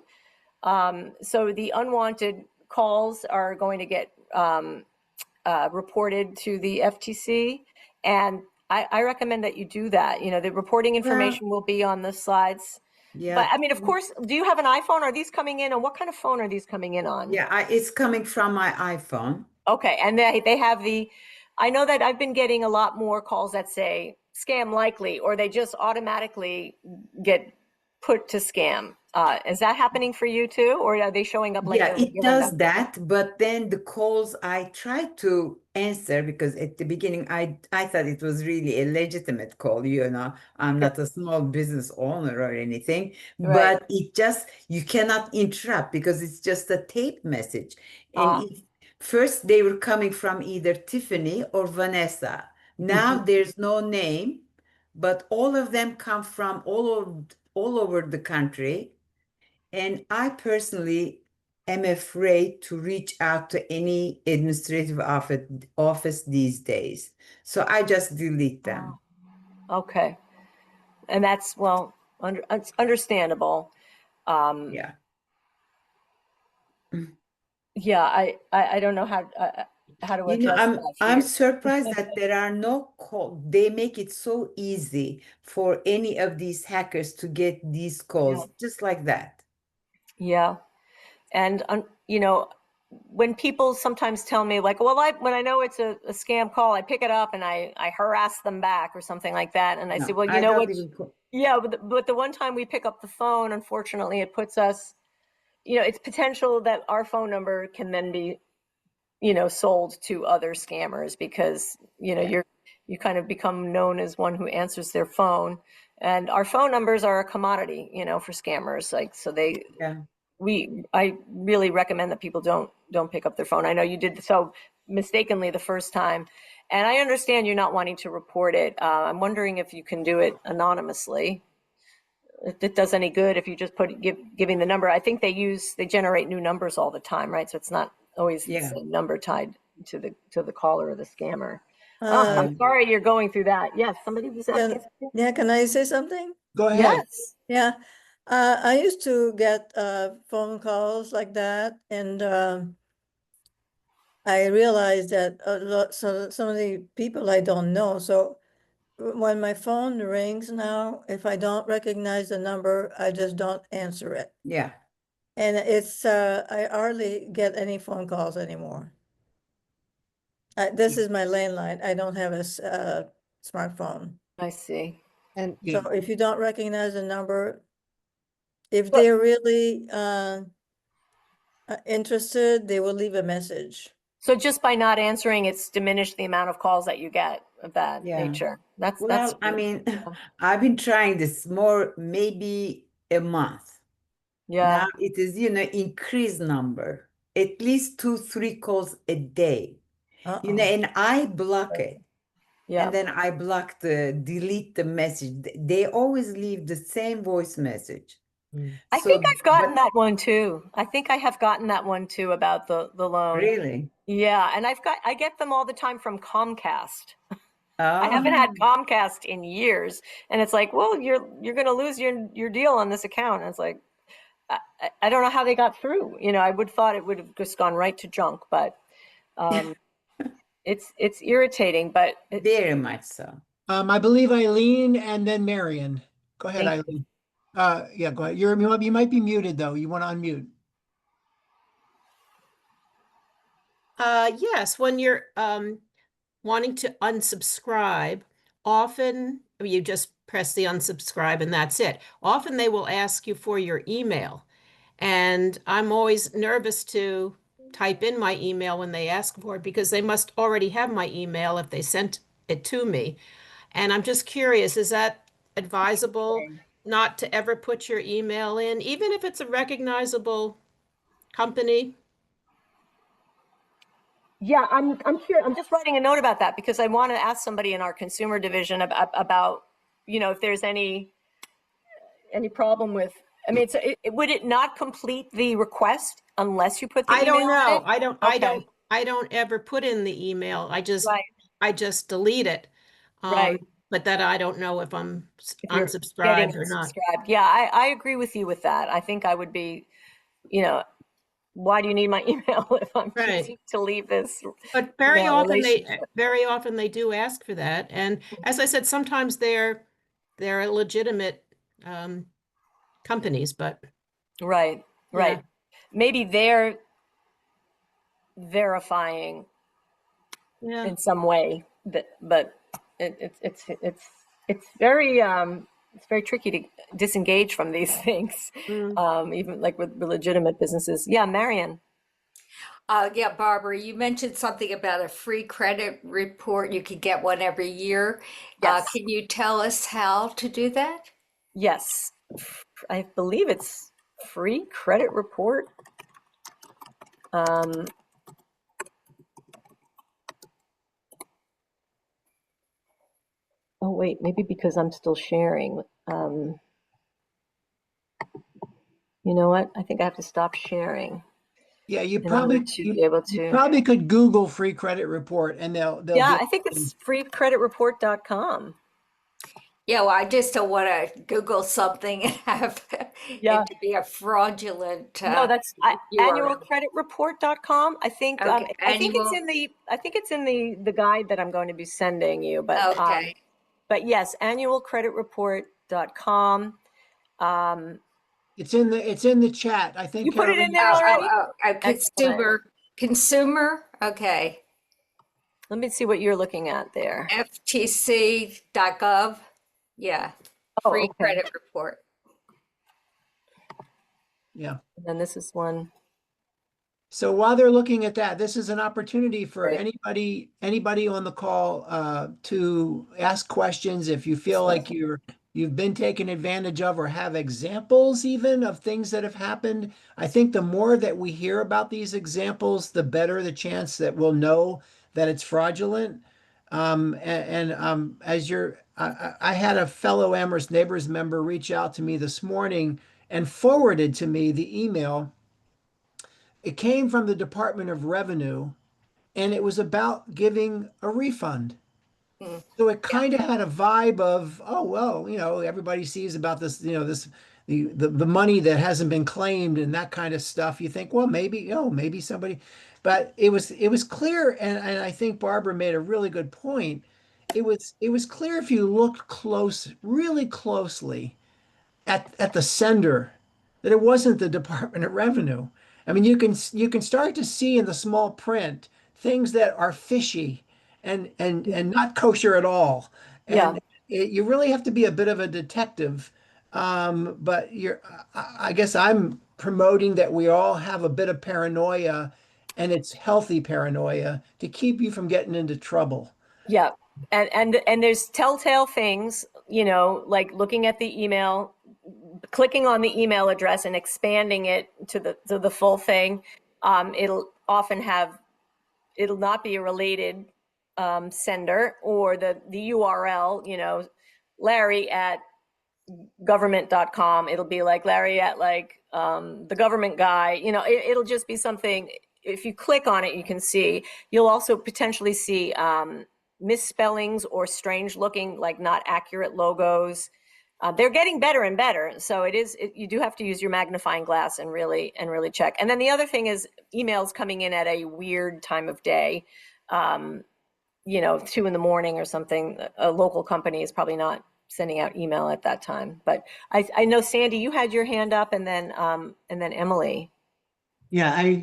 So the unwanted calls are going to get reported to the FTC, and I recommend that you do that. You know, the reporting information will be on the slides. But Yeah. I mean, of course, do you have an iPhone? Are these coming in? And what kind of phone are these coming in on? Yeah, it's coming from my iPhone. Okay, and they have the, I know that I've been getting a lot more calls that say scam likely, or they just automatically get put to scam. Is that happening for you too, or are they showing up like Yeah, a it regular does message? that, but then the calls I try to answer because at the beginning I thought it was really a legitimate call, you know. I'm Okay, not a small business owner or anything, right. but it just you cannot interrupt because it's just a tape message. And Uh, if first they were coming from either Tiffany or Vanessa. Now there's no name, but all of them come from all over the country. And I personally am afraid to reach out to any administrative office these days. So I just delete them. okay, and that's well, it's understandable. Um, Yeah. yeah, I don't know how to You know, address I'm that I'm fear. surprised that there are no call. They make it so easy for any of these hackers to get these Yeah, calls just like that. yeah. And you know, when people sometimes tell me like, well, when I know it's a scam call, I pick it up and I harass them back or something like that. And I say, No, well, you I know don't what? even call. Yeah, but the one time we pick up the phone, unfortunately, it puts us, you know, it's potential that our phone number can then be, you know, sold to other scammers because, you know, Yeah, you kind of become known as one who answers their phone. And our phone numbers are a commodity, you know, for scammers. Like, so yeah. I really recommend that people don't pick up their phone. I know you did so mistakenly the first time, and I understand you're not wanting to report it. I'm wondering if you can do it anonymously. If it does any good, if you just giving the number. I think they generate new numbers all the time, right? So it's not always the Yeah. same number tied to the caller or the scammer. Oh, Yeah. I'm Um, sorry you're going through that. Yes, somebody was asking can, something. yeah, can I say something? Go ahead. Yes. Yeah, I used to get phone calls like that, and I realized that a lot, so some of the people I don't know. So when my phone rings now, if I don't recognize the number, I just don't answer it. Yeah. And it's I hardly get any phone calls anymore. This is my landline. I don't have a smartphone. I see. And Yeah. So if you don't recognize the number, if But they're really interested, they will leave a message. so just by not answering, it's diminished the amount of calls that you get of that Yeah. nature. That's Well, I good. mean, I've been trying this more maybe a month. Now Yeah. it is, you know, increased number, at least 2, 3 calls a day. You know, Uh-oh. and I block it. And Yeah. then I block delete the message. They always leave the same voice message. I think So, I've gotten but that one too. I think I have gotten that one too about the loan. really, Yeah, and I get them all the time from Comcast. I haven't oh, had Comcast in years, and it's like, well, you're going to lose your deal on this account. And it's like, I don't know how they got through. You know, I would thought it would have just gone right to junk, but um, it's irritating. But very much so. I believe Eileen and then Marion. Go ahead, thank you. Eileen. Yeah, go ahead. You might be muted though. You want to unmute. yes, when you're wanting to unsubscribe, often you just press the unsubscribe and that's it. Often they will ask you for your email. And I'm always nervous to type in my email when they ask for it because they must already have my email if they sent it to me. And I'm just curious, is that advisable not to ever put your email in, even if it's a recognizable company? Yeah, I'm curious. I'm just writing a note about that because I want to ask somebody in our consumer division about, you know, if there's any problem with. I mean, would it not complete the request unless you put the I email don't in know. it? I don't Okay, I don't ever put in the email. right, I just delete it. right. But that I don't know if I'm If you're getting unsubscribed or not. unsubscribed, yeah, I agree with you with that. I think I would be why do you need my email if I'm Right. choosing to leave this? But very often relationship. they do ask for that. And as I said, sometimes they're legitimate companies, but Right, right. yeah. Maybe they're verifying Yeah. in some way, but it's very tricky to disengage from these things, Mm. even like with the legitimate businesses. Yeah, Marion. Yeah, Barbara, you mentioned something about a free credit report. You could get one every year. Yes, Can you tell us how to do that? yes. I believe it's free credit report. Um, oh wait, maybe because I'm still sharing. You know what? I think I have to stop sharing Yeah, you in order probably to you, be able you to. probably could Google free credit report and they'll Yeah, be I think it's freecreditreport.com. Yeah, well, I just don't want to Google something and have Yeah. it to be a fraudulent No, that's URL. annualcreditreport.com. Okay, I think it's annual. in the guide that I'm going to be sending you, Okay. but yes, annualcreditreport.com. Um, it's in the chat. I think you put it Carolyn. in there already? Excellent. Consumer. Okay. Let me see what you're looking at there. FTC.gov. Yeah. Oh, Free okay. credit report. Yeah. And then this is one. So while they're looking at that, this is an opportunity for Great. anybody on the call to ask questions if you feel like you've been taken advantage of or have examples even of things that have happened. I think the more that we hear about these examples, the better the chance that we'll know that it's fraudulent. I had a fellow Amherst Neighbors member reach out to me this morning and forwarded to me the email. It came from the Department of Revenue and it was about giving a refund. Mm. So it Yeah. kind of had a vibe of, oh, well, everybody sees about this, the money that hasn't been claimed and that kind of stuff. You think, well, maybe somebody, but it was clear, and I think Barbara made a really good point. It was clear if you looked really closely at the sender that it wasn't the Department of Revenue. I mean, you can start to see in the small print things that are fishy and not kosher at all. Yeah. And you really have to be a bit of a detective. But I guess I'm promoting that we all have a bit of paranoia, and it's healthy paranoia to keep you from getting into trouble. Yeah. And there's telltale things, like looking at the email, clicking on the email address and expanding it to the full thing. It'll not be a related sender, or the URL, Larry at government.com. It'll be like Larry at the government guy. It'll just be something. If you click on it, you can see. You'll also potentially see misspellings or strange looking, like not accurate logos. They're getting better and better, so you do have to use your magnifying glass and really check. And then the other thing is emails coming in at a weird time of day, 2 in the morning or something. A local company is probably not sending out email at that time. But I know, Sandy, you had your hand up, and then Emily. Yeah,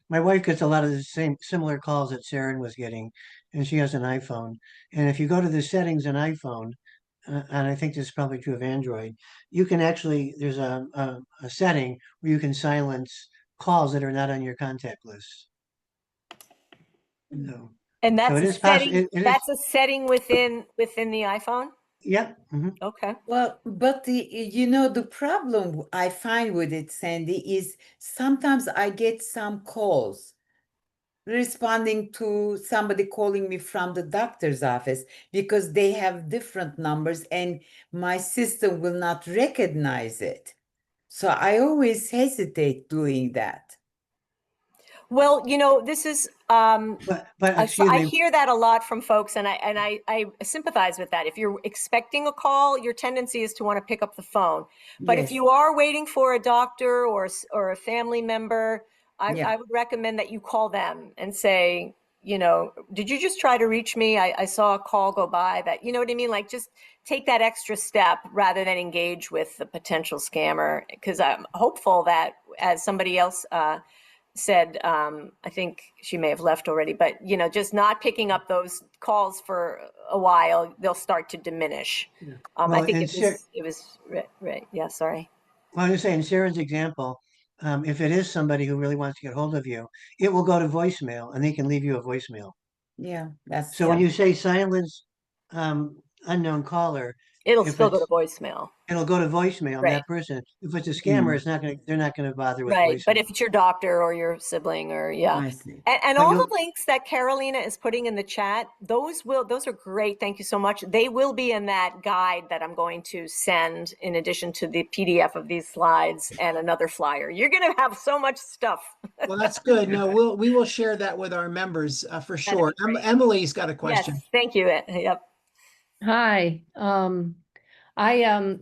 my wife gets a lot of the similar calls that Sharon was getting, and she has an iPhone. And if you go to the settings on iPhone, and I think this is probably true of Android, you can there's a setting where you can silence calls that are not on your contact list. No. And So that's it a is possible. setting. That's a setting within the iPhone. Yep. Okay. Well, but the problem I find with it, Sandy, is sometimes I get some calls responding to somebody calling me from the doctor's office because they have different numbers and my system will not recognize it. So I always hesitate doing that. Well, this is But So excuse I me, hear that a lot from folks, and I sympathize with that. If you're expecting a call, your tendency is to want to pick up the phone. But if Yes. you are waiting for a doctor or a family member, Yeah. I would recommend that you call them and say, did you just try to reach me? I saw a call go by that, you know what I mean? Like, just take that extra step rather than engage with the potential scammer. Because I'm hopeful that, as somebody else said, I think she may have left already, but just not picking up those calls for a while, they'll start to diminish. I well, think and it was right. Yeah, sorry. well, I'm just saying, Sarah's example, if it is somebody who really wants to get hold of you, it will go to voicemail and they can leave you a voicemail. Yeah. That's So when Yeah, you say silence, unknown caller, it'll if still go to it's, voicemail. it'll go to voicemail and Right. that person. If it's a scammer, Mm, it's not going to, they're not going to bother with Right. But voicemail. if it's your doctor or your sibling, or yeah. I see. And But all the you'll, links that Carolina is putting in the chat, those are great. Thank you so much. They will be in that guide that I'm going to send, in addition to the PDF of these slides and another flyer. You're going to have so much stuff. Well, that's good. No, we will share that with our members for That'd sure. be great. Emily's got a Yes, question. thank you. Yep. Hi. I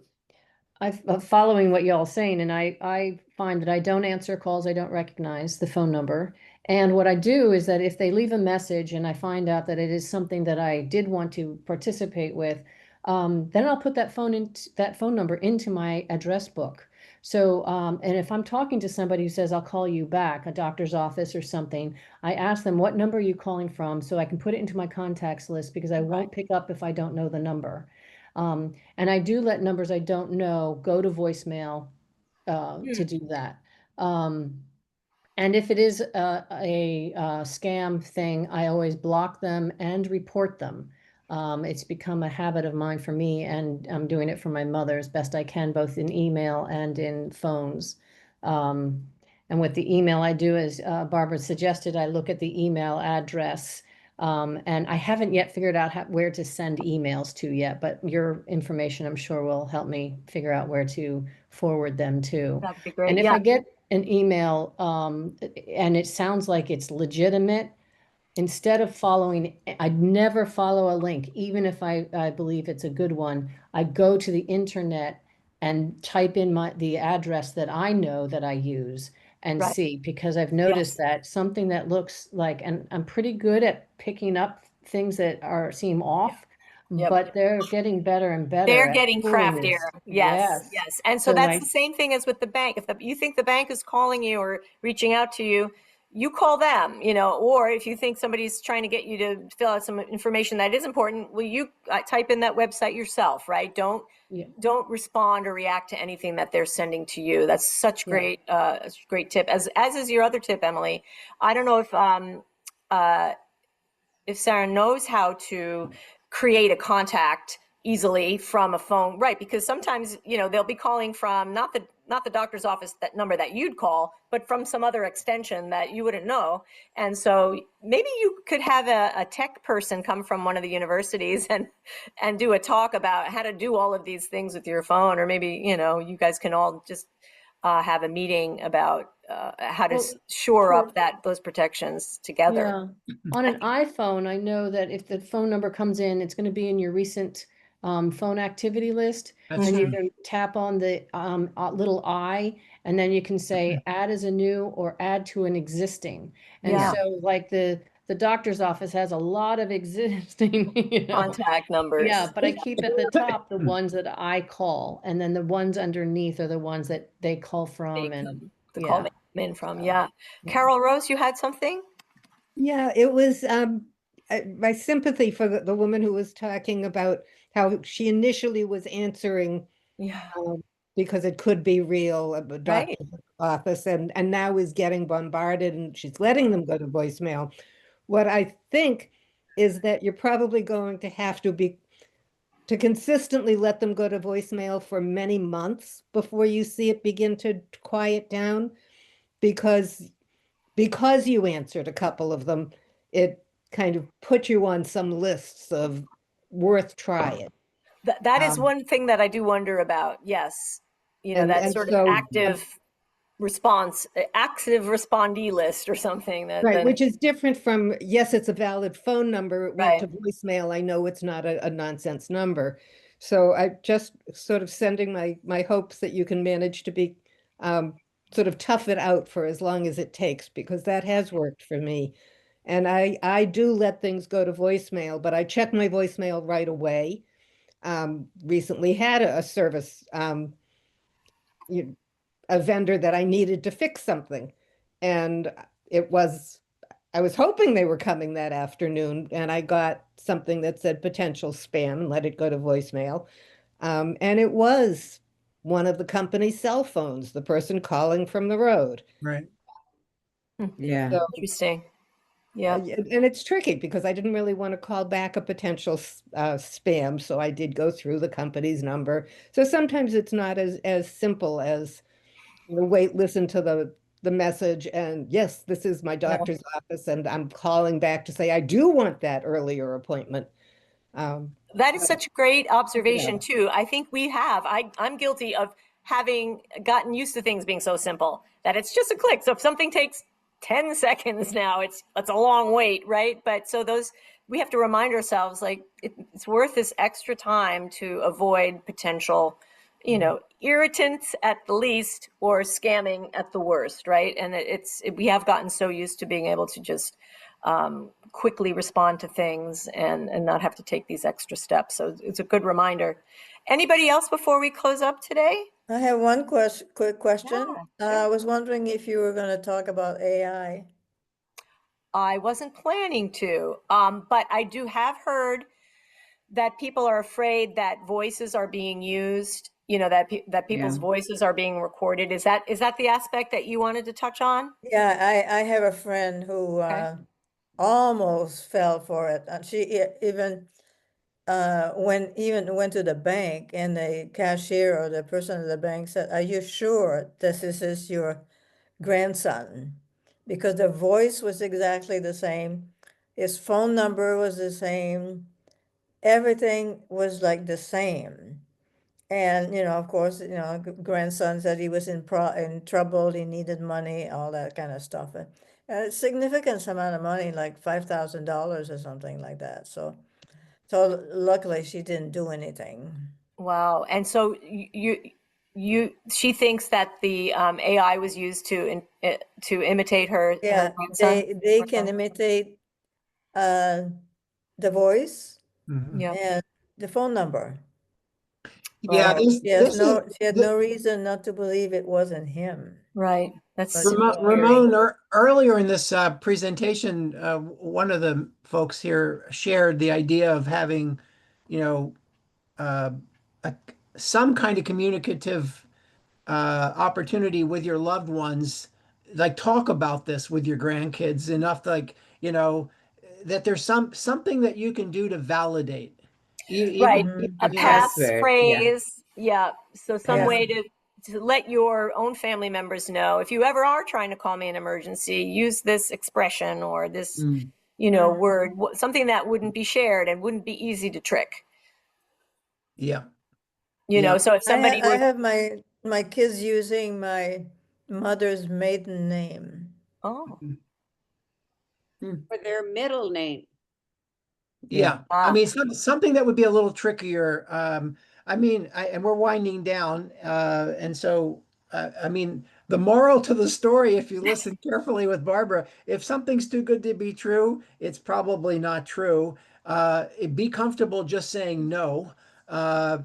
I'm following what y'all saying, and I find that I don't answer calls I don't recognize the phone number. And what I do is that if they leave a message and I find out that it is something that I did want to participate with, then I'll put that phone number into my address book. So, and if I'm talking to somebody who says, I'll call you back, a doctor's office or something, I ask them, what number are you calling from? So I can put it into my contacts list, because I won't pick up if I don't know the number. And I do let numbers I don't know go to voicemail to do that. Um, and if it is a scam thing, I always block them and report them. It's become a habit of mine for me, and I'm doing it for my mother as best I can, both in email and in phones. And with the email, I do, as Barbara suggested, I look at the email address. And I haven't yet figured out where to send emails to yet, but your information, I'm sure, will help me figure out where to forward them to. That'd be great. And if Yeah. I get an email, and it sounds like it's legitimate, instead of following, I'd never follow a link, even if I believe it's a good one. I go to the internet and type in the address that I know that I use and Right. see, because I've Yes. noticed that something that looks like, and I'm pretty good at picking up things that seem off, Yep. but they're getting better and better They're at getting fooling craftier. us. Yes, Yes. yes. And so So that's the same thing as with the bank. If you think the bank is calling you or reaching out to you, you call them, or if you think somebody's trying to get you to fill out some information that is important, well, you type in that website yourself, right? Don't respond or react to anything that they're sending to you. That's such great tip. As is your other tip, Emily. I don't know if Sarah knows how to create a contact easily from a phone, right? Because sometimes, they'll be calling from not the doctor's office, that number that you'd call, but from some other extension that you wouldn't know. And so maybe you could have a tech person come from one of the universities and do a talk about how to do all of these things with your phone. Or maybe, you guys can all just have a meeting about how to shore up those protections together. Yeah. On an iPhone, I know that if the phone number comes in, it's going to be in your recent phone activity list. That's And you true. can tap on the little I, and then you can say add as a new or add to an existing. And Yeah. so, like, the doctor's office has a lot of existing, Contact numbers. Yeah, but I keep at the top the ones that I call, and then the ones underneath are the ones that they call from. And The call they come in from. Yeah. Carol Rose, you had something? Yeah, it was my sympathy for the woman who was talking about how she initially was answering Yeah. because it could be real, a Right. doctor's office, and now is getting bombarded, and she's letting them go to voicemail. What I think is that you're probably going to have to consistently let them go to voicemail for many months before you see it begin to quiet down, because you answered a couple of them, it kind of put you on some lists of worth trying. That is one thing that I do wonder about. Yes. And That sort of so active response, active respondee list or something that Right, then, which is different from, yes, it's a valid phone number. It went Right. to voicemail. I know it's not a nonsense number. So I just sort of sending my hopes that you can manage to be sort of tough it out for as long as it takes, because that has worked for me. And I do let things go to voicemail, but I check my voicemail right away. Recently had a service, a vendor that I needed to fix something. And I was hoping they were coming that afternoon, and I got something that said potential spam and let it go to voicemail. And it was one of the company's cell phones, the person calling from the road. Right. Yeah. So, interesting. Yeah. and it's tricky because I didn't really want to call back a potential spam, so I did go through the company's number. So sometimes it's not as simple as, wait, listen to the message, and yes, this is my doctor's office, and I'm calling back to say I do want that earlier appointment. That is such a great observation Yeah. too. I think I'm guilty of having gotten used to things being so simple that it's just a click. So if something takes 10 seconds now, it's a long wait, right? But so we have to remind ourselves, like, it's worth this extra time to avoid potential, irritants at the least, or scamming at the worst, right? And we have gotten so used to being able to just quickly respond to things and not have to take these extra steps. So it's a good reminder. Anybody else before we close up today? I have one quick question. Yeah, I was wondering if you were going to talk about AI. I wasn't planning to, but I have heard that people are afraid that voices are being used, that people's Yeah. voices are being recorded. Is that the aspect that you wanted to touch on? Yeah, I have a friend who Okay. almost fell for it, and she even went to the bank, and the cashier or the person at the bank said, "Are you sure this is your grandson?" Because the voice was exactly the same, his phone number was the same, everything was like the same. And, of course, grandson said he was in trouble, he needed money, all that kind of stuff. And a significant amount of money, like $5,000 or something like that. So luckily she didn't do anything. Wow. And so she thinks that the AI was used to imitate her Yeah, grandson. they can imitate uh, the voice Mhm. Yeah. and the phone number. Yeah, So she had th- no reason not to believe it wasn't him. Right. That's But super scary. Ramon, earlier in this presentation, one of the folks here shared the idea of having, you know, uh, a, some kind of communicative opportunity with your loved ones, like talk about this with your grandkids enough, like, that there's something that you can do to validate. Right. Mhm. A A password. Yeah. passphrase. Yeah. So some Yeah. way to let your own family members know, if you ever are trying to call me an emergency, use this expression or this, Mm, word, something that wouldn't be shared and wouldn't be easy to trick. yeah, yeah. So if somebody I was, have my kids using my mother's maiden name. oh, For their middle name. Yeah, I ah, mean, something that would be a little trickier. I mean, and we're winding down, and so I mean, the moral to the story, if you listen carefully with Barbara, if something's too good to be true, it's probably not true. Be comfortable just saying no. Uh,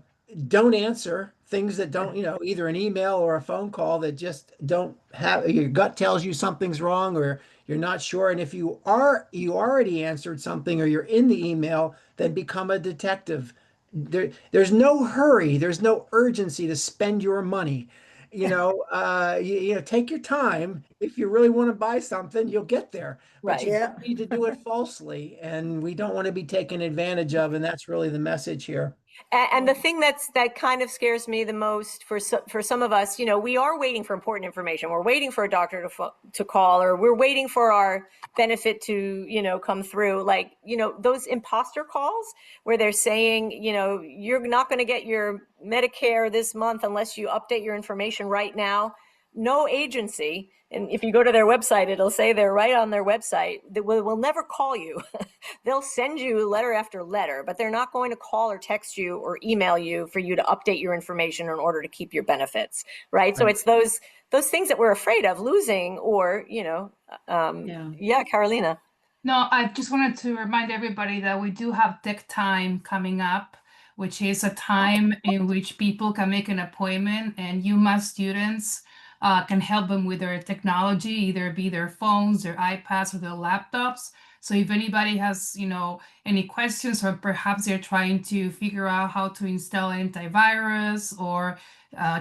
don't answer things that don't, either an email or a phone call that just don't have, your gut tells you something's wrong or you're not sure. And if you already answered something or you're in the email, then become a detective. There's no hurry, there's no urgency to spend your money. Take your time. If you really want to buy something, you'll get there. But right. you Yeah. don't need to do it falsely, and we don't want to be taken advantage of. And that's really the message here. And the thing that kind of scares me the most for some of us, we are waiting for important information. We're waiting for a doctor to call, or we're waiting for our benefit to, come through. Like, those imposter calls where they're saying, you're not going to get your Medicare this month unless you update your information right now. no agency, and if you go to their website, it'll say they're right on their website, that will never call you. They'll send you letter after letter, but they're not going to call or text you or email you for you to update your information in order to keep your benefits, right? So it's those things that we're afraid of losing, or, yeah, Carolina. No, I just wanted to remind everybody that we do have Tech Time coming up, which is a time in which people can make an appointment, and UMass students can help them with their technology, either be their phones, their iPads, or their laptops. So if anybody has, any questions, or perhaps they're trying to figure out how to install antivirus, or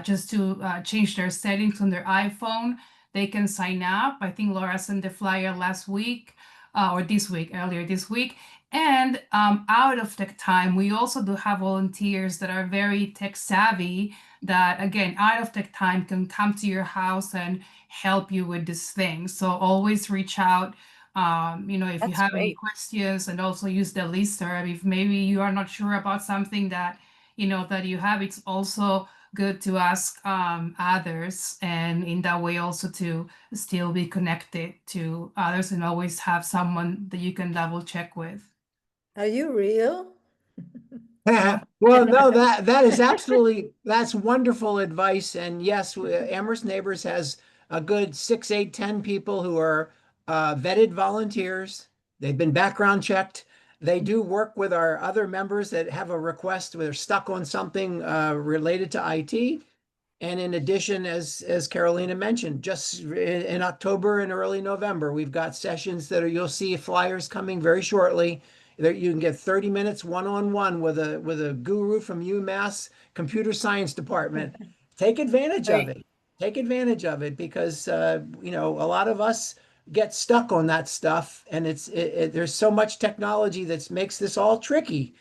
just to change their settings on their iPhone, they can sign up. I think Laura sent the flyer last week. Or earlier this week. And out of Tech Time, we also do have volunteers that are very tech savvy that, again, out of Tech Time can come to your house and help you with this thing. So always reach out, if you have any questions, and also use the listserv. If maybe you are not sure about something that, that you have, it's also good to ask others, and in that way also to still be connected to others and always have someone that you can double check with. Are you real? Well, no, that is that's wonderful advice. And yes, Amherst Neighbors has a good 6, 8, 10 people who are vetted volunteers. They've been background checked. They do work with our other members that have a request where they're stuck on something related to IT. And in addition, as Carolina mentioned, just in October and early November, we've got sessions you'll see flyers coming very shortly. That you can get 30 minutes one-on-one with a guru from UMass Computer Science Department. Take advantage of it. Take advantage of it, because a lot of us get stuck on that stuff, and there's so much technology that makes this all tricky.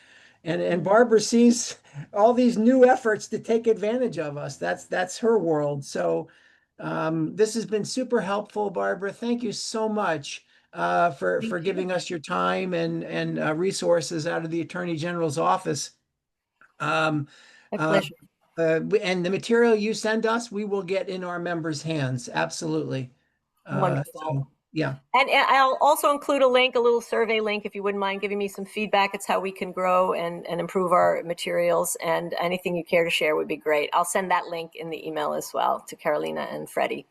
And Barbara sees all these new efforts to take advantage of us. That's her world. So this has been super helpful, Barbara. Thank you so much for giving us your time and resources out of the Attorney General's office. My pleasure. And the material you send us, we will get in our members' hands. Absolutely. Wonderful. Yeah. And I'll also include a little survey link, if you wouldn't mind giving me some feedback. It's how we can grow and improve our materials, and anything you care to share would be great. I'll send that link in the email as well to Carolina and Freddie.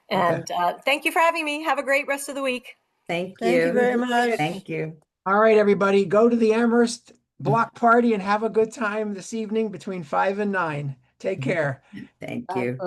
And thank you for having me. Have a great rest of the week. Thank you. Thank you very much. Thank you. All right, everybody, go to the Amherst block party and have a good time this evening between 5 and 9. Take care. Thank you.